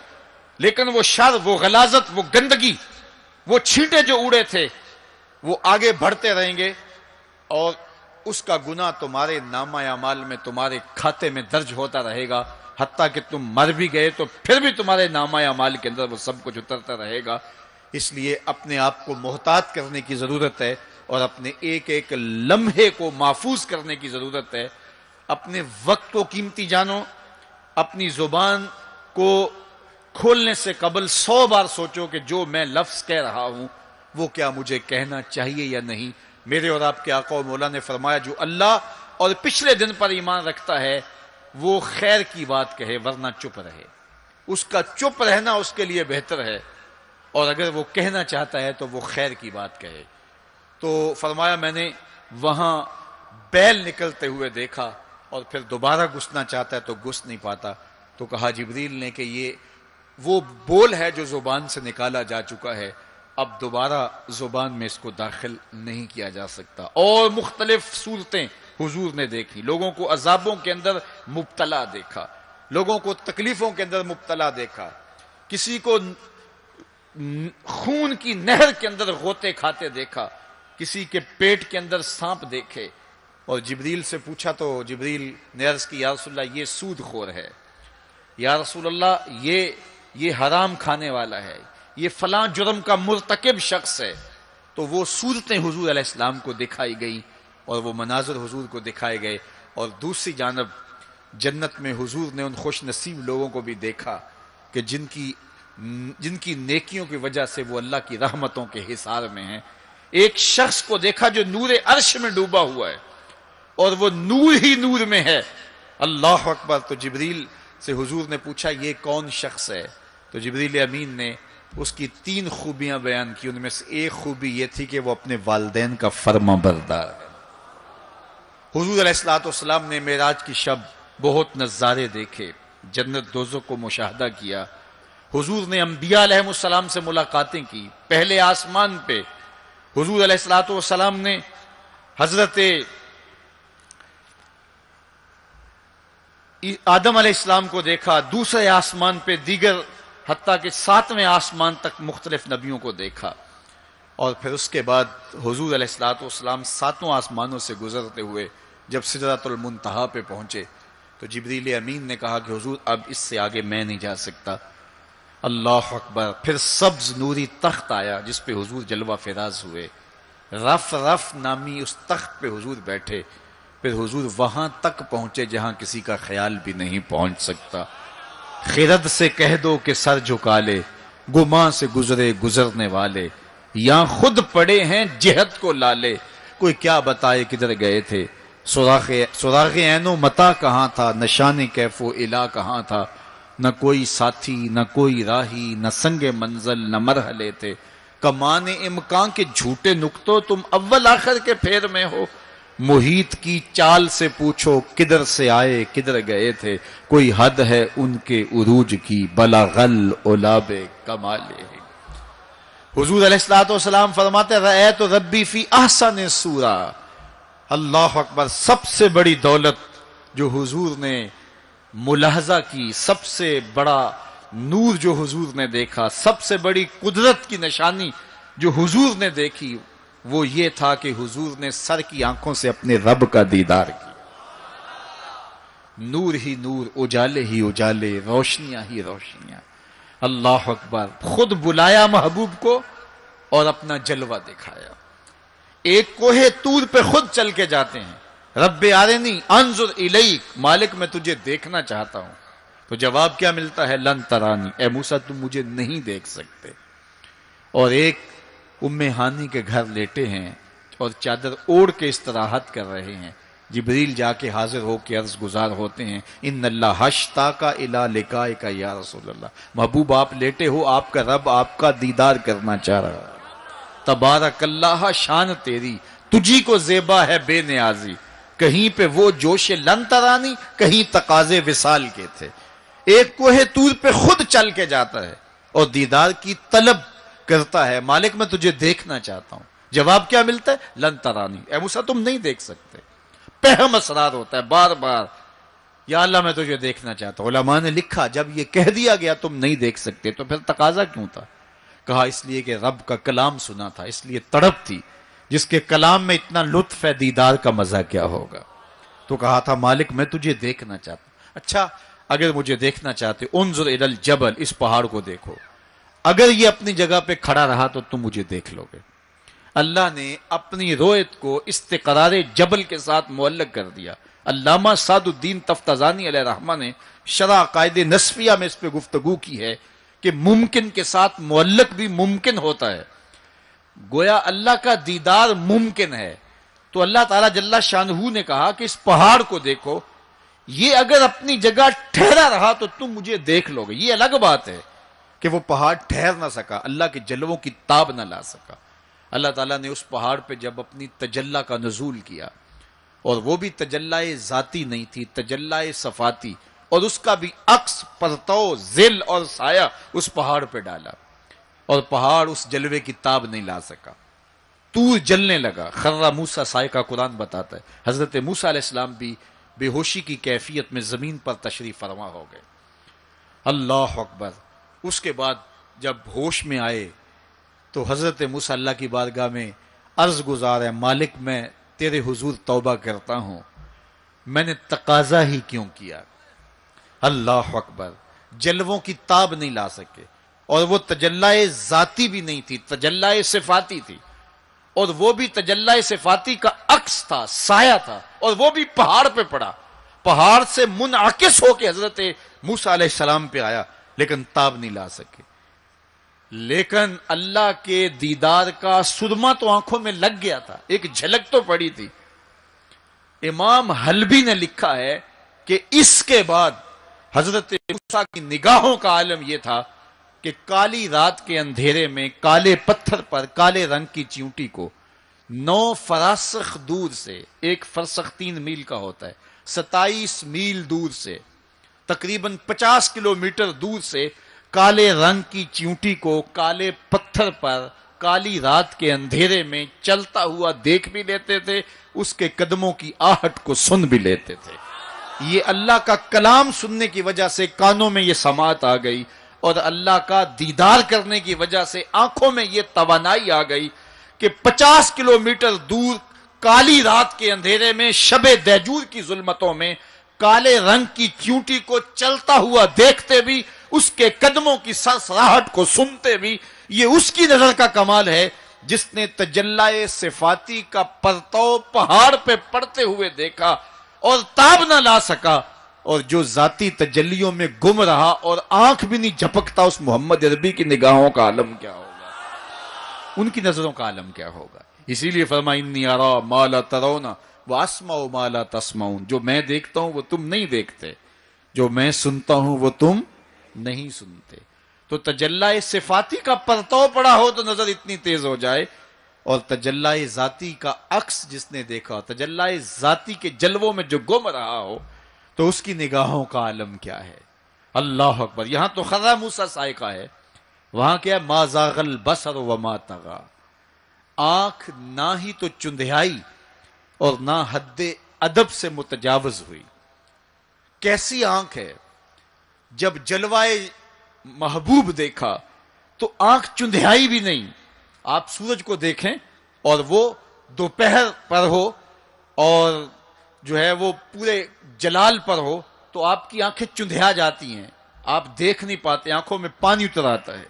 لیکن وہ شر، وہ غلاظت، وہ گندگی، وہ چھینٹے جو اڑے تھے وہ آگے بڑھتے رہیں گے اور اس کا گناہ تمہارے نامہ اعمال میں، تمہارے کھاتے میں درج ہوتا رہے گا. حتیٰ کہ تم مر بھی گئے تو پھر بھی تمہارے نامہ اعمال کے اندر وہ سب کچھ اترتا رہے گا. اس لیے اپنے آپ کو محتاط کرنے کی ضرورت ہے اور اپنے ایک ایک لمحے کو محفوظ کرنے کی ضرورت ہے. اپنے وقت کو قیمتی جانو. اپنی زبان کو کھولنے سے قبل 100 بار سوچو کہ جو میں لفظ کہہ رہا ہوں وہ کیا مجھے کہنا چاہیے یا نہیں. میرے اور آپ کے آقا و مولا نے فرمایا جو اللہ اور پچھلے دن پر ایمان رکھتا ہے وہ خیر کی بات کہے ورنہ چپ رہے. اس کا چپ رہنا اس کے لیے بہتر ہے، اور اگر وہ کہنا چاہتا ہے تو وہ خیر کی بات کہے. تو فرمایا میں نے وہاں بیل نکلتے ہوئے دیکھا اور پھر دوبارہ گھسنا چاہتا ہے تو گھس نہیں پاتا. تو کہا جبریل نے کہ یہ وہ بول ہے جو زبان سے نکالا جا چکا ہے، اب دوبارہ زبان میں اس کو داخل نہیں کیا جا سکتا. اور مختلف صورتیں حضور نے دیکھی. لوگوں کو عذابوں کے اندر مبتلا دیکھا، لوگوں کو تکلیفوں کے اندر مبتلا دیکھا، کسی کو خون کی نہر کے اندر غوطے کھاتے دیکھا، کسی کے پیٹ کے اندر سانپ دیکھے. اور جبریل سے پوچھا تو جبریل نے عرض کی یا رسول اللہ یہ سود خور ہے، یا رسول اللہ یہ حرام کھانے والا ہے، یہ فلاں جرم کا مرتکب شخص ہے. تو وہ صورتیں حضور علیہ السلام کو دکھائی گئی اور وہ مناظر حضور کو دکھائے گئے. اور دوسری جانب جنت میں حضور نے ان خوش نصیب لوگوں کو بھی دیکھا کہ جن کی نیکیوں کی وجہ سے وہ اللہ کی رحمتوں کے حصار میں ہیں. ایک شخص کو دیکھا جو نور عرش میں ڈوبا ہوا ہے اور وہ نور ہی نور میں ہے. اللہ اکبر. تو جبریل سے حضور نے پوچھا یہ کون شخص ہے؟ تو جبریل امین نے اس کی 3 خوبیاں بیان کی. ان میں سے ایک خوبی یہ تھی کہ وہ اپنے والدین کا فرما بردار ہے. حضور علیہ السلام نے معراج کی شب بہت نظارے دیکھے، جنت دوزخ کو مشاہدہ کیا. حضور نے انبیاء علیہ السلام سے ملاقاتیں کی. پہلے آسمان پہ حضور علیہ السلام نے حضرت آدم علیہ السلام کو دیکھا. دوسرے آسمان پہ دیگر حتیٰ کہ 7ویں آسمان تک مختلف نبیوں کو دیکھا. اور پھر اس کے بعد حضور علیہ السلام 7 آسمانوں سے گزرتے ہوئے جب سدرۃ المنتہا پہ پہنچے تو جبریل امین نے کہا کہ حضور اب اس سے آگے میں نہیں جا سکتا. اللہ اکبر. پھر سبز نوری تخت آیا جس پہ حضور جلوہ فراز ہوئے. رف نامی اس تخت پہ حضور بیٹھے. پھر حضور وہاں تک پہنچے جہاں کسی کا خیال بھی نہیں پہنچ سکتا. خرد سے کہہ دو کہ سر جھکا لے، گماں سے گزرے گزرنے والے، یہاں خود پڑے ہیں جہت کو لالے، کوئی کیا بتائے کدھر گئے تھے. سراغ عین و متا کہاں تھا، نشان کیف و الا کہاں تھا، نہ کوئی ساتھی نہ کوئی راہی، نہ سنگ منزل نہ مرحلے تھے. کمان امکان کے جھوٹے نکتوں تم اول آخر کے پھیر میں ہو، محیط کی چال سے پوچھو کدھر سے آئے کدھر گئے تھے، کوئی حد ہے ان کے عروج کی، بلغل اولاب کمالے۔ حضور علیہ الصلوۃ والسلام فرماتے رأیت ربی فی احسن صورہ، اللہ اکبر، سب سے بڑی دولت جو حضور نے ملاحظہ کی، سب سے بڑا نور جو حضور نے دیکھا، سب سے بڑی قدرت کی نشانی جو حضور نے دیکھی، وہ یہ تھا کہ حضور نے سر کی آنکھوں سے اپنے رب کا دیدار کیا۔ نور ہی نور، اجالے ہی اجالے، روشنیاں ہی روشنیاں۔ اللہ اکبر، خود بلایا محبوب کو اور اپنا جلوہ دکھایا۔ ایک کوہ طور پہ خود چل کے جاتے ہیں، رب ارنی انظر الیک، مالک میں تجھے دیکھنا چاہتا ہوں۔ تو جواب کیا ملتا ہے؟ لن ترانی، اے موسیٰ تم مجھے نہیں دیکھ سکتے۔ اور ایک ام ہانی کے گھر لیٹے ہیں اور چادر اوڑھ کے استراحت کر رہے ہیں، جبریل جا کے حاضر ہو کے عرض گزار ہوتے ہیں، ان اللہ اشتاق الی لقائک یا رسول اللہ، محبوب آپ لیٹے ہو، آپ کا رب آپ کا دیدار کرنا چاہ رہا ہے۔ تبارک اللہ، شان تیری، تجھی کو زیبا ہے بے نیازی۔ کہیں پہ وہ جوش لن ترانی، کہیں تقاضے وصال کے تھے۔ ایک کوہ طور پہ خود چل کے جاتا ہے اور دیدار کی طلب کرتا ہے، مالک میں تجھے دیکھنا چاہتا ہوں۔ جواب کیا ملتا ہے؟ لن ترانی، اے موسیٰ تم نہیں دیکھ سکتے۔ پہم اسرار ہوتا ہے بار بار، یا اللہ میں تجھے دیکھنا چاہتا ہوں۔ علماء نے لکھا جب یہ کہہ دیا گیا تم نہیں دیکھ سکتے تو پھر تقاضا کیوں تھا؟ کہا اس لیے کہ رب کا کلام سنا تھا، اس لیے تڑپ تھی، جس کے کلام میں اتنا لطف ہے دیدار کا مزہ کیا ہوگا۔ تو کہا تھا مالک میں تجھے دیکھنا چاہتا ہوں۔ اچھا اگر مجھے دیکھنا چاہتے انظر الی الجبل، اس پہاڑ کو دیکھو، اگر یہ اپنی جگہ پہ کھڑا رہا تو تم مجھے دیکھ لو گے۔ اللہ نے اپنی رویت کو استقرار جبل کے ساتھ معلق کر دیا۔ علامہ سعد الدین تفتزانی علیہ رحمہ نے شرح قائد نصفیہ میں اس پہ گفتگو کی ہے کہ ممکن کے ساتھ معلق بھی ممکن ہوتا ہے۔ گویا اللہ کا دیدار ممکن ہے، تو اللہ تعالیٰ جل شانہ نے کہا کہ اس پہاڑ کو دیکھو، یہ اگر اپنی جگہ ٹھہرا رہا تو تم مجھے دیکھ لو گے۔ یہ الگ بات ہے کہ وہ پہاڑ ٹھہر نہ سکا، اللہ کے جلووں کی تاب نہ لا سکا۔ اللہ تعالیٰ نے اس پہاڑ پہ جب اپنی تجلی کا نزول کیا، اور وہ بھی تجلی ذاتی نہیں تھی، تجلی صفاتی، اور اس کا بھی عکس، پرتو، ظل اور سایہ اس پہاڑ پہ ڈالا، اور پہاڑ اس جلوے کی تاب نہیں لا سکا۔ طور جلنے لگا، خر موسیٰ سائے کا قرآن بتاتا ہے۔ حضرت موسیٰ علیہ السلام بھی بے ہوشی کی کیفیت میں زمین پر تشریف فرما ہو گئے۔ اللہ اکبر۔ اس کے بعد جب ہوش میں آئے تو حضرت موسیٰ اللہ کی بارگاہ میں عرض گزار ہے، مالک میں تیرے حضور توبہ کرتا ہوں، میں نے تقاضا ہی کیوں کیا۔ اللہ اکبر۔ جلووں کی تاب نہیں لا سکے، اور وہ تجلی ذاتی بھی نہیں تھی، تجلی صفاتی تھی، اور وہ بھی تجلی صفاتی کا عکس تھا، سایہ تھا، اور وہ بھی پہاڑ پہ پڑا، پہاڑ سے منعکس ہو کے حضرت موسیٰ علیہ السلام پہ آیا، لیکن تاب نہیں لا سکے۔ لیکن اللہ کے دیدار کا سرما تو آنکھوں میں لگ گیا تھا، ایک جھلک تو پڑی تھی۔ امام حلبی نے لکھا ہے کہ اس کے بعد حضرت موسیٰ کی نگاہوں کا عالم یہ تھا کہ کالی رات کے اندھیرے میں کالے پتھر پر کالے رنگ کی چیونٹی کو 9 فراسخ دور سے، ایک فرسخ 3 میل کا ہوتا ہے، 27 میل دور سے، تقریباً 50 کلومیٹر دور سے کالے رنگ کی چیونٹی کو کالے پتھر پر کالی رات کے اندھیرے میں چلتا ہوا دیکھ بھی لیتے تھے، اس کے قدموں کی آہٹ کو سن بھی لیتے تھے۔ یہ اللہ کا کلام سننے کی وجہ سے کانوں میں یہ سماعت آ گئی، اور اللہ کا دیدار کرنے کی وجہ سے آنکھوں میں یہ توانائی آ گئی کہ 50 کلومیٹر دور کالی رات کے اندھیرے میں، شب دیجور کی ظلمتوں میں، کالے رنگ کی چیونٹی کو چلتا ہوا دیکھتے بھی، اس کے قدموں کی سرسراہٹ کو سنتے بھی۔ یہ اس کی نظر کا کمال ہے جس نے تجلی صفاتی کا پرتو پہاڑ پہ پڑتے ہوئے دیکھا اور تاب نہ لا سکا، اور جو ذاتی تجلیوں میں گم رہا اور آنکھ بھی نہیں جھپکتا، اس محمد عربی کی نگاہوں کا عالم کیا ہوگا، ان کی نظروں کا عالم کیا ہوگا۔ اسی لیے فرمایا انی ارا ما لا ترون واسمع ما لا تسمعون، جو میں دیکھتا ہوں وہ تم نہیں دیکھتے، جو میں سنتا ہوں وہ تم نہیں سنتے۔ تو تجلی صفاتی کا پرتو پڑا ہو تو نظر اتنی تیز ہو جائے اور تجلی ذاتی کا عکس جس نے دیکھا، تجلی ذاتی کے جلووں میں جو گم رہا ہو، تو اس کی نگاہوں کا عالم کیا ہے؟ اللہ اکبر. یہاں تو خضا موسیٰ صاعقہ ہے، وہاں کیا ہے؟ ما زاغ البصر وما طغی. آنکھ نہ ہی تو چندھیائی اور نہ حد ادب سے متجاوز ہوئی. کیسی آنکھ ہے؟ جب جلوائے محبوب دیکھا تو آنکھ چندھیائی بھی نہیں. آپ سورج کو دیکھیں اور وہ دوپہر پر ہو اور جو ہے وہ پورے جلال پر ہو تو آپ کی آنکھیں چندھیا جاتی ہیں، آپ دیکھ نہیں پاتے، آنکھوں میں پانی اتر آتا ہے.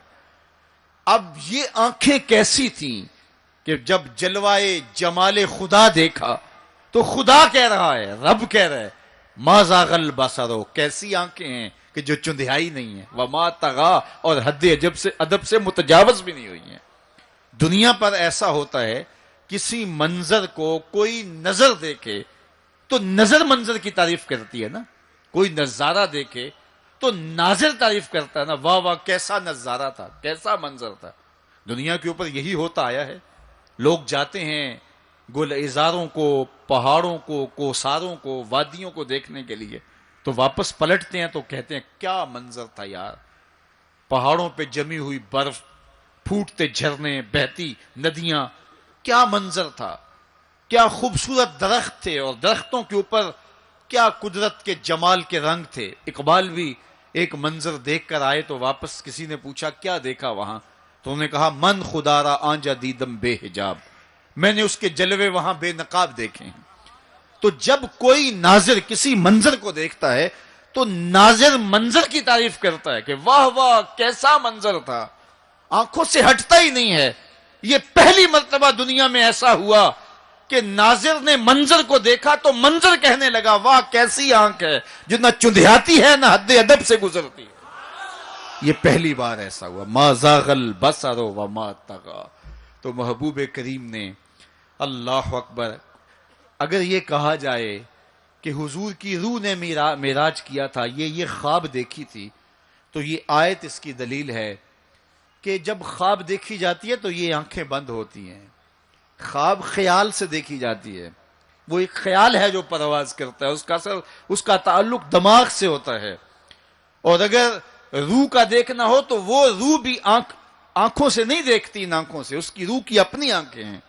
اب یہ آنکھیں کیسی تھیں کہ جب جلوائے جمال خدا دیکھا تو خدا کہہ رہا ہے، رب کہہ رہا ہے ما زاغ البصر. کیسی آنکھیں ہیں کہ جو چندھیائی نہیں ہیں، وما طغی، اور حد ادب سے متجاوز بھی نہیں ہوئی ہیں. دنیا پر ایسا ہوتا ہے، کسی منظر کو کوئی نظر دیکھے تو نظر منظر کی تعریف کرتی ہے نا. کوئی نظارہ دیکھے تو ناظر تعریف کرتا ہے نا، واہ واہ کیسا نظارہ تھا، کیسا منظر تھا. دنیا کے اوپر یہی ہوتا آیا ہے. لوگ جاتے ہیں گلزاروں کو، پہاڑوں کو، کوساروں کو، وادیوں کو دیکھنے کے لیے، تو واپس پلٹتے ہیں تو کہتے ہیں کیا منظر تھا یار. پہاڑوں پہ جمی ہوئی برف، پھوٹتے جھرنے، بہتی ندیاں، کیا منظر تھا. کیا خوبصورت درخت تھے، اور درختوں کے اوپر کیا قدرت کے جمال کے رنگ تھے. اقبال بھی ایک منظر دیکھ کر آئے تو واپس کسی نے پوچھا کیا دیکھا وہاں، تو انہوں نے کہا من خدا را آنجا دیدم بے حجاب. میں نے اس کے جلوے وہاں بے نقاب دیکھے ہیں. تو جب کوئی ناظر کسی منظر کو دیکھتا ہے تو ناظر منظر کی تعریف کرتا ہے کہ واہ واہ کیسا منظر تھا، آنکھوں سے ہٹتا ہی نہیں ہے. یہ پہلی مرتبہ دنیا میں ایسا ہوا کہ ناظر نے منظر کو دیکھا تو منظر کہنے لگا واہ کیسی آنکھ ہے جو نہ چندھیاتی ہے نہ حد ادب سے گزرتی ہے. یہ پہلی بار ایسا ہوا. ما زاغ البصر وما طغی. تو محبوب کریم نے، اللہ اکبر، اگر یہ کہا جائے کہ حضور کی روح نے معراج کیا تھا، یہ خواب دیکھی تھی، تو یہ آیت اس کی دلیل ہے کہ جب خواب دیکھی جاتی ہے تو یہ آنکھیں بند ہوتی ہیں. خواب خیال سے دیکھی جاتی ہے، وہ ایک خیال ہے جو پرواز کرتا ہے، اس کا تعلق دماغ سے ہوتا ہے. اور اگر روح کا دیکھنا ہو تو وہ روح بھی آنکھوں سے نہیں دیکھتی، ان آنکھوں سے، اس کی روح کی اپنی آنکھیں ہیں.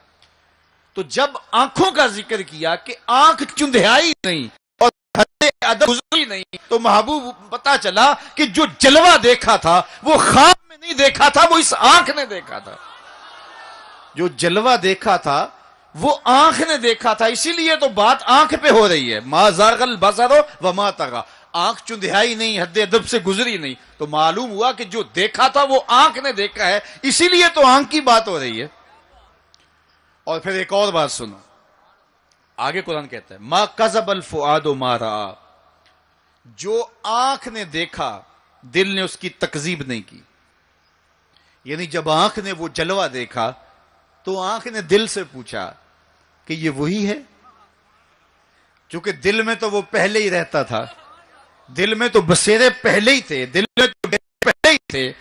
تو جب آنکھوں کا ذکر کیا کہ آنکھ چندھیائی نہیں اور حد ادب گزری نہیں، تو محبوب پتا چلا کہ جو جلوہ دیکھا تھا وہ خواب میں نہیں دیکھا تھا، وہ اس آنکھ نے دیکھا تھا. جو جلوہ دیکھا تھا وہ آنکھ نے دیکھا تھا. اسی لیے تو بات آنکھ پہ ہو رہی ہے. ما زاغ البصر وما طغی. آنکھ چندھیائی نہیں، حد ادب سے گزری نہیں، تو معلوم ہوا کہ جو دیکھا تھا وہ آنکھ نے دیکھا ہے، اسی لیے تو آنکھ کی بات ہو رہی ہے. اور پھر ایک اور بات سنو، آگے قرآن کہتا ہے ما کذب الفؤاد ما رأى. جو آنکھ نے دیکھا دل نے اس کی تکذیب نہیں کی. یعنی جب آنکھ نے وہ جلوہ دیکھا تو آنکھ نے دل سے پوچھا کہ یہ وہی ہے، چونکہ دل میں تو وہ پہلے ہی رہتا تھا، دل میں تو بسیرے پہلے ہی تھے، دل میں تو پہلے ہی تھے.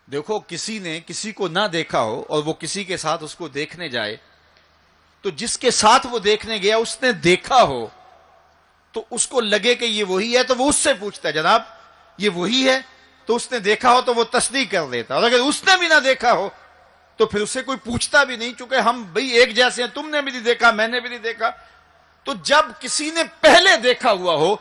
دیکھو کسی نے کسی کو نہ دیکھا ہو اور وہ کسی کے ساتھ اس کو دیکھنے جائے، تو جس کے ساتھ وہ دیکھنے گیا اس نے دیکھا ہو تو اس کو لگے کہ یہ وہی ہے، تو وہ اس سے پوچھتا ہے جناب یہ وہی ہے، تو اس نے دیکھا ہو تو وہ تصدیق کر دیتا. اور اگر اس نے بھی نہ دیکھا ہو تو پھر اسے کوئی پوچھتا بھی نہیں، چونکہ ہم بھئی ایک جیسے ہیں، تم نے بھی نہیں دیکھا میں نے بھی نہیں دیکھا. تو جب کسی نے پہلے دیکھا ہوا ہو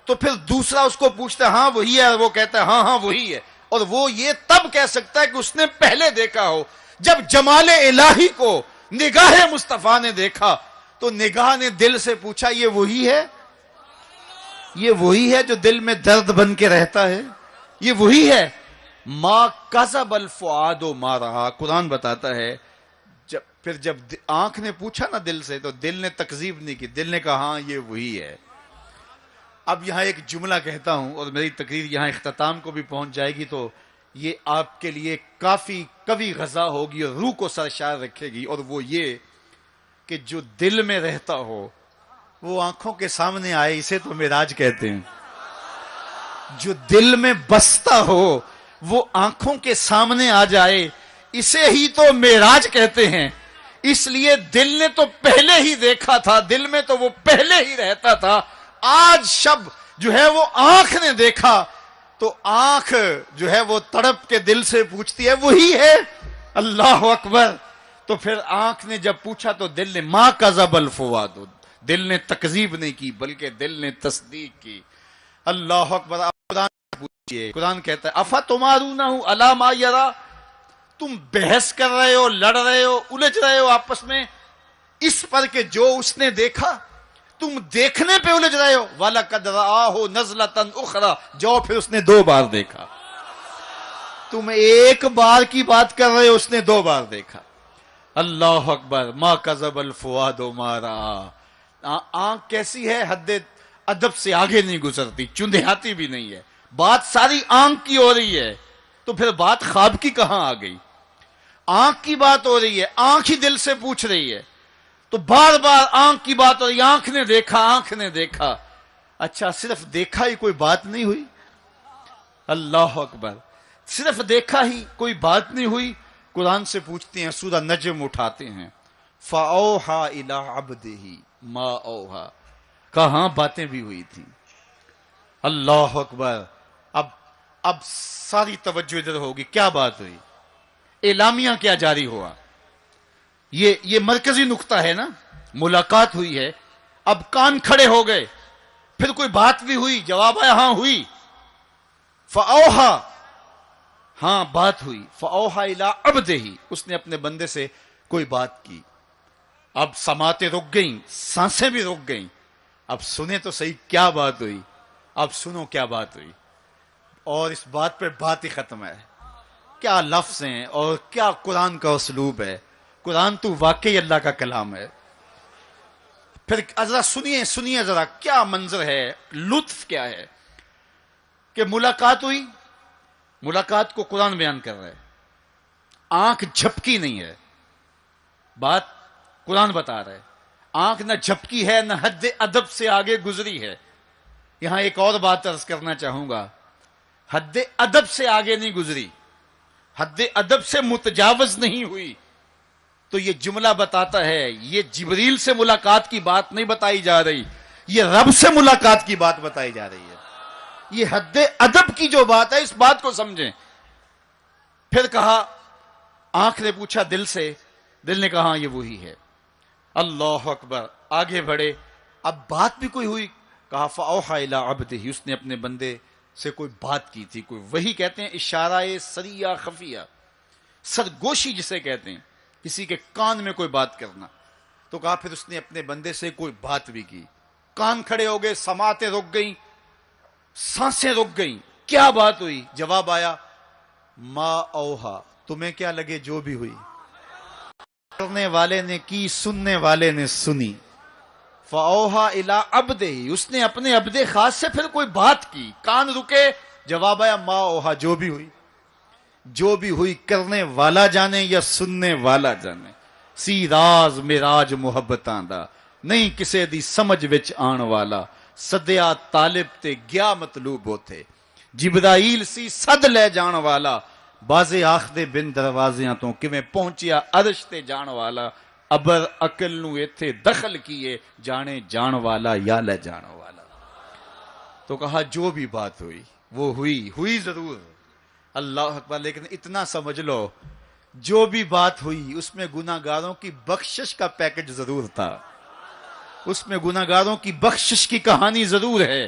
تو پھر دوسرا اس کو پوچھتا ہے ہاں وہی ہے، اور وہ کہتا ہے ہاں ہاں وہی ہے. اور وہ یہ تب کہہ سکتا ہے کہ اس نے پہلے دیکھا ہو. جب جمال الہی کو نگاہ مصطفیٰ نے دیکھا تو نگاہ نے دل سے پوچھا یہ وہی ہے، یہ وہی ہے جو دل میں درد بن کے رہتا ہے، یہ وہی ہے. ما کذب الفؤاد ما رأى. قرآن بتاتا ہے جب آنکھ نے پوچھا نا دل سے تو دل نے تکذیب نہیں کی، دل نے کہا ہاں یہ وہی ہے. اب یہاں ایک جملہ کہتا ہوں اور میری تقریر یہاں اختتام کو بھی پہنچ جائے گی، تو یہ آپ کے لیے کافی قوی غذا ہوگی اور روح کو سرشار رکھے گی. اور وہ یہ کہ جو دل میں رہتا ہو وہ آنکھوں کے سامنے آئے، اسے تو معراج کہتے ہیں. جو دل میں بستا ہو وہ آنکھوں کے سامنے آ جائے، اسے ہی تو معراج کہتے ہیں. اس لیے دل نے تو پہلے ہی دیکھا تھا, دل میں تو وہ پہلے ہی رہتا تھا. آج شب جو ہے وہ آنکھ نے دیکھا, تو آنکھ جو ہے وہ تڑپ کے دل سے پوچھتی ہے وہی ہے. اللہ اکبر. تو پھر آنکھ نے جب پوچھا تو دل نے ما کذب الفؤاد, دل نے تکذیب نہیں کی بلکہ دل نے تصدیق کی. اللہ اکبر. قرآن پوچھئے, قرآن کہتا ہے افتمارونہ علی ما یری, تم بحث کر رہے ہو, لڑ رہے ہو, الجھ رہے ہو آپس میں اس پر کہ جو اس نے دیکھا, تم دیکھنے پہ الجھ رہے ہو. وَلَقَدْ رَآهُ نَزْلَةً أُخْرَى, جو پھر اس نے 2 بار دیکھا. تم ایک بار کی بات کر رہے ہو, اس نے 2 بار دیکھا. اللہ اکبر. ما کذب الفؤاد ما رأى. آنکھ کیسی ہے, حد ادب سے آگے نہیں گزرتی, چندیاتی بھی نہیں ہے. بات ساری آنکھ کی ہو رہی ہے, تو پھر بات خواب کی کہاں آ گئی؟ آنکھ کی بات ہو رہی ہے, آنکھ ہی دل سے پوچھ رہی ہے, تو بار بار آنکھ کی بات ہو رہی ہے. آنکھ نے دیکھا, آنکھ نے دیکھا. اچھا صرف دیکھا ہی کوئی بات نہیں ہوئی؟ اللہ اکبر. صرف دیکھا ہی کوئی بات نہیں ہوئی؟ قرآن سے پوچھتے ہیں, سورہ نجم اٹھاتے ہیں, فَأَوْحَا إِلَىٰ عَبْدِهِ مَا أَوْحَا. کہاں باتیں بھی ہوئی تھیں. اللہ اکبر. اب ساری توجہ ادھر ہوگی. کیا بات ہوئی؟ اعلامیہ کیا جاری ہوا؟ یہ مرکزی نقطہ ہے نا. ملاقات ہوئی ہے, اب کان کھڑے ہو گئے. پھر کوئی بات بھی ہوئی, جواب آیا ہاں ہوئی. فَأَوْحَا, ہاں بات ہوئی. فَأَوْحَا إِلَىٰ عَبْدِهِ, اس نے اپنے بندے سے کوئی بات کی. اب سماعتیں رک گئیں, سانسیں بھی رک گئیں. اب سنیں تو صحیح کیا بات ہوئی. اب سنو کیا بات ہوئی. اور اس بات پہ بات ہی ختم ہے. کیا لفظ ہیں اور کیا قرآن کا اسلوب ہے. قرآن تو واقعی اللہ کا کلام ہے. پھر ذرا سنیے ذرا کیا منظر ہے, لطف کیا ہے کہ ملاقات ہوئی. ملاقات کو قرآن بیان کر رہا ہے. آنکھ جھپکی نہیں ہے, بات قرآن بتا رہا ہے. آنکھ نہ جھپکی ہے, نہ حد ادب سے آگے گزری ہے. یہاں ایک اور بات عرض کرنا چاہوں گا, حد ادب سے آگے نہیں گزری, حد ادب سے متجاوز نہیں ہوئی. تو یہ جملہ بتاتا ہے یہ جبریل سے ملاقات کی بات نہیں بتائی جا رہی, یہ رب سے ملاقات کی بات بتائی جا رہی ہے. یہ حد ادب کی جو بات ہے, اس بات کو سمجھیں. پھر کہا, آنکھ نے پوچھا دل سے, دل نے کہا یہ وہی ہے. اللہ اکبر. آگے بڑھے, اب بات بھی کوئی ہوئی. کہا فَأَوْحَا إِلَىٰ عَبْدِهِ, اس نے اپنے بندے سے کوئی بات کی تھی. کوئی وہی کہتے ہیں اشارہ سریہ خفیہ, سرگوشی جسے کہتے ہیں, کسی کے کان میں کوئی بات کرنا. تو کہا پھر اس نے اپنے بندے سے کوئی بات بھی کی. کان کھڑے ہو گئے, سماعتیں رک گئیں, سانسیں رک گئیں. کیا بات ہوئی؟ جواب آیا ما اوہا, تمہیں کیا لگے جو بھی ہوئی. کرنے والے نے کی, سننے والے نے سنی. فَأَوْحَا إِلَىٰ عَبْدِهِ, اس نے اپنے عبد خاص سے پھر کوئی بات کی. کان رکے, جواب آیا ما اوہا, جو بھی ہوئی. جو بھی ہوئی کرنے والا جانے یا سننے والا جانے. سی راز میراج محبتاں دا, نہیں کسے دی سمجھ وچ آن والا. سدیا طالب تے گیا مطلوب ہوتے, جبرائیل سی صد لے جان والا. بازے آخدے بن دروازیاں تو کیویں پہنچیا عرش تے جان والا. ابر عقل نو ایتھے دخل کیے, جانے جان والا یا لے جان والا. تو کہا جو بھی بات ہوئی وہ ہوئی ضرور. اللہ اکبر. لیکن اتنا سمجھ لو, جو بھی بات ہوئی اس میں گناہگاروں کی بخشش کا پیکج ضرور تھا, اس میں گناہگاروں کی بخشش کی کہانی ضرور ہے.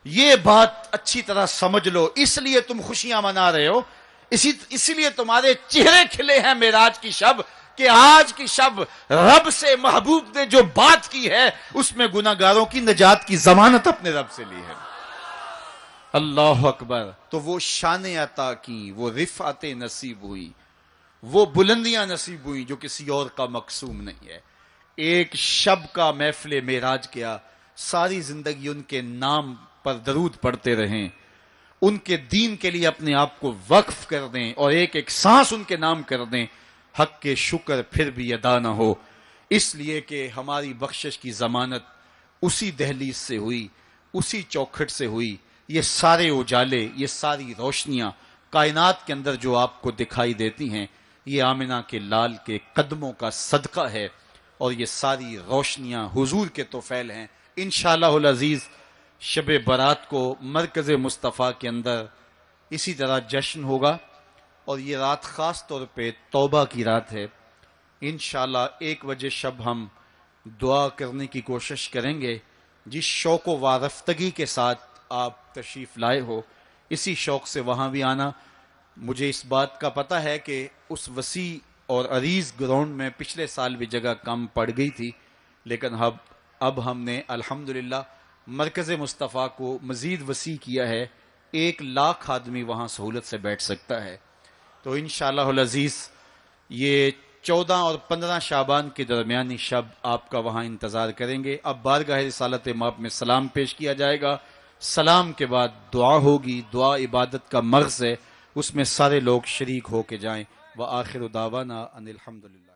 یہ بات اچھی طرح سمجھ لو. اس لیے تم خوشیاں منا رہے ہو, اسی لیے تمہارے چہرے کھلے ہیں معراج کی شب, کہ آج کی شب رب سے محبوب نے جو بات کی ہے اس میں گناہگاروں کی نجات کی ضمانت اپنے رب سے لی ہے. اللہ اکبر. تو وہ شان عطا کی, وہ رفعت نصیب ہوئی, وہ بلندیاں نصیب ہوئی جو کسی اور کا مقسوم نہیں ہے. ایک شب کا محفل معراج کیا, ساری زندگی ان کے نام پر درود پڑھتے رہیں, ان کے دین کے لیے اپنے آپ کو وقف کر دیں, اور ایک ایک سانس ان کے نام کر دیں. حق کے شکر پھر بھی ادا نہ ہو, اس لیے کہ ہماری بخشش کی ضمانت اسی دہلیز سے ہوئی, اسی چوکھٹ سے ہوئی. یہ سارے اجالے, یہ ساری روشنیاں کائنات کے اندر جو آپ کو دکھائی دیتی ہیں, یہ آمنہ کے لال کے قدموں کا صدقہ ہے، اور یہ ساری روشنیاں حضور کے طفیل ہیں۔ انشاءاللہ العزیز شب برات کو مرکز مصطفیٰ کے اندر اسی طرح جشن ہوگا، اور یہ رات خاص طور پہ توبہ کی رات ہے۔ انشاءاللہ 1 بجے شب ہم دعا کرنے کی کوشش کریں گے۔ جس شوق و وارفتگی کے ساتھ آپ تشریف لائے ہو، اسی شوق سے وہاں بھی آنا۔ مجھے اس بات کا پتہ ہے کہ اس وسیع اور عریض گراؤنڈ میں پچھلے سال بھی جگہ کم پڑ گئی تھی، لیکن اب ہم نے الحمدللہ مرکز مصطفیٰ کو مزید وسیع کیا ہے۔ 1 لاکھ آدمی وہاں سہولت سے بیٹھ سکتا ہے۔ تو انشاءاللہ العزیز یہ 14 اور 15 شعبان کے درمیانی شب آپ کا وہاں انتظار کریں گے۔ اب بارگاہ رسالت مآب میں سلام پیش کیا جائے گا، سلام کے بعد دعا ہوگی۔ دعا عبادت کا مغز ہے، اس میں سارے لوگ شریک ہو کے جائیں۔ وآخر دعوانا ان الحمدللہ۔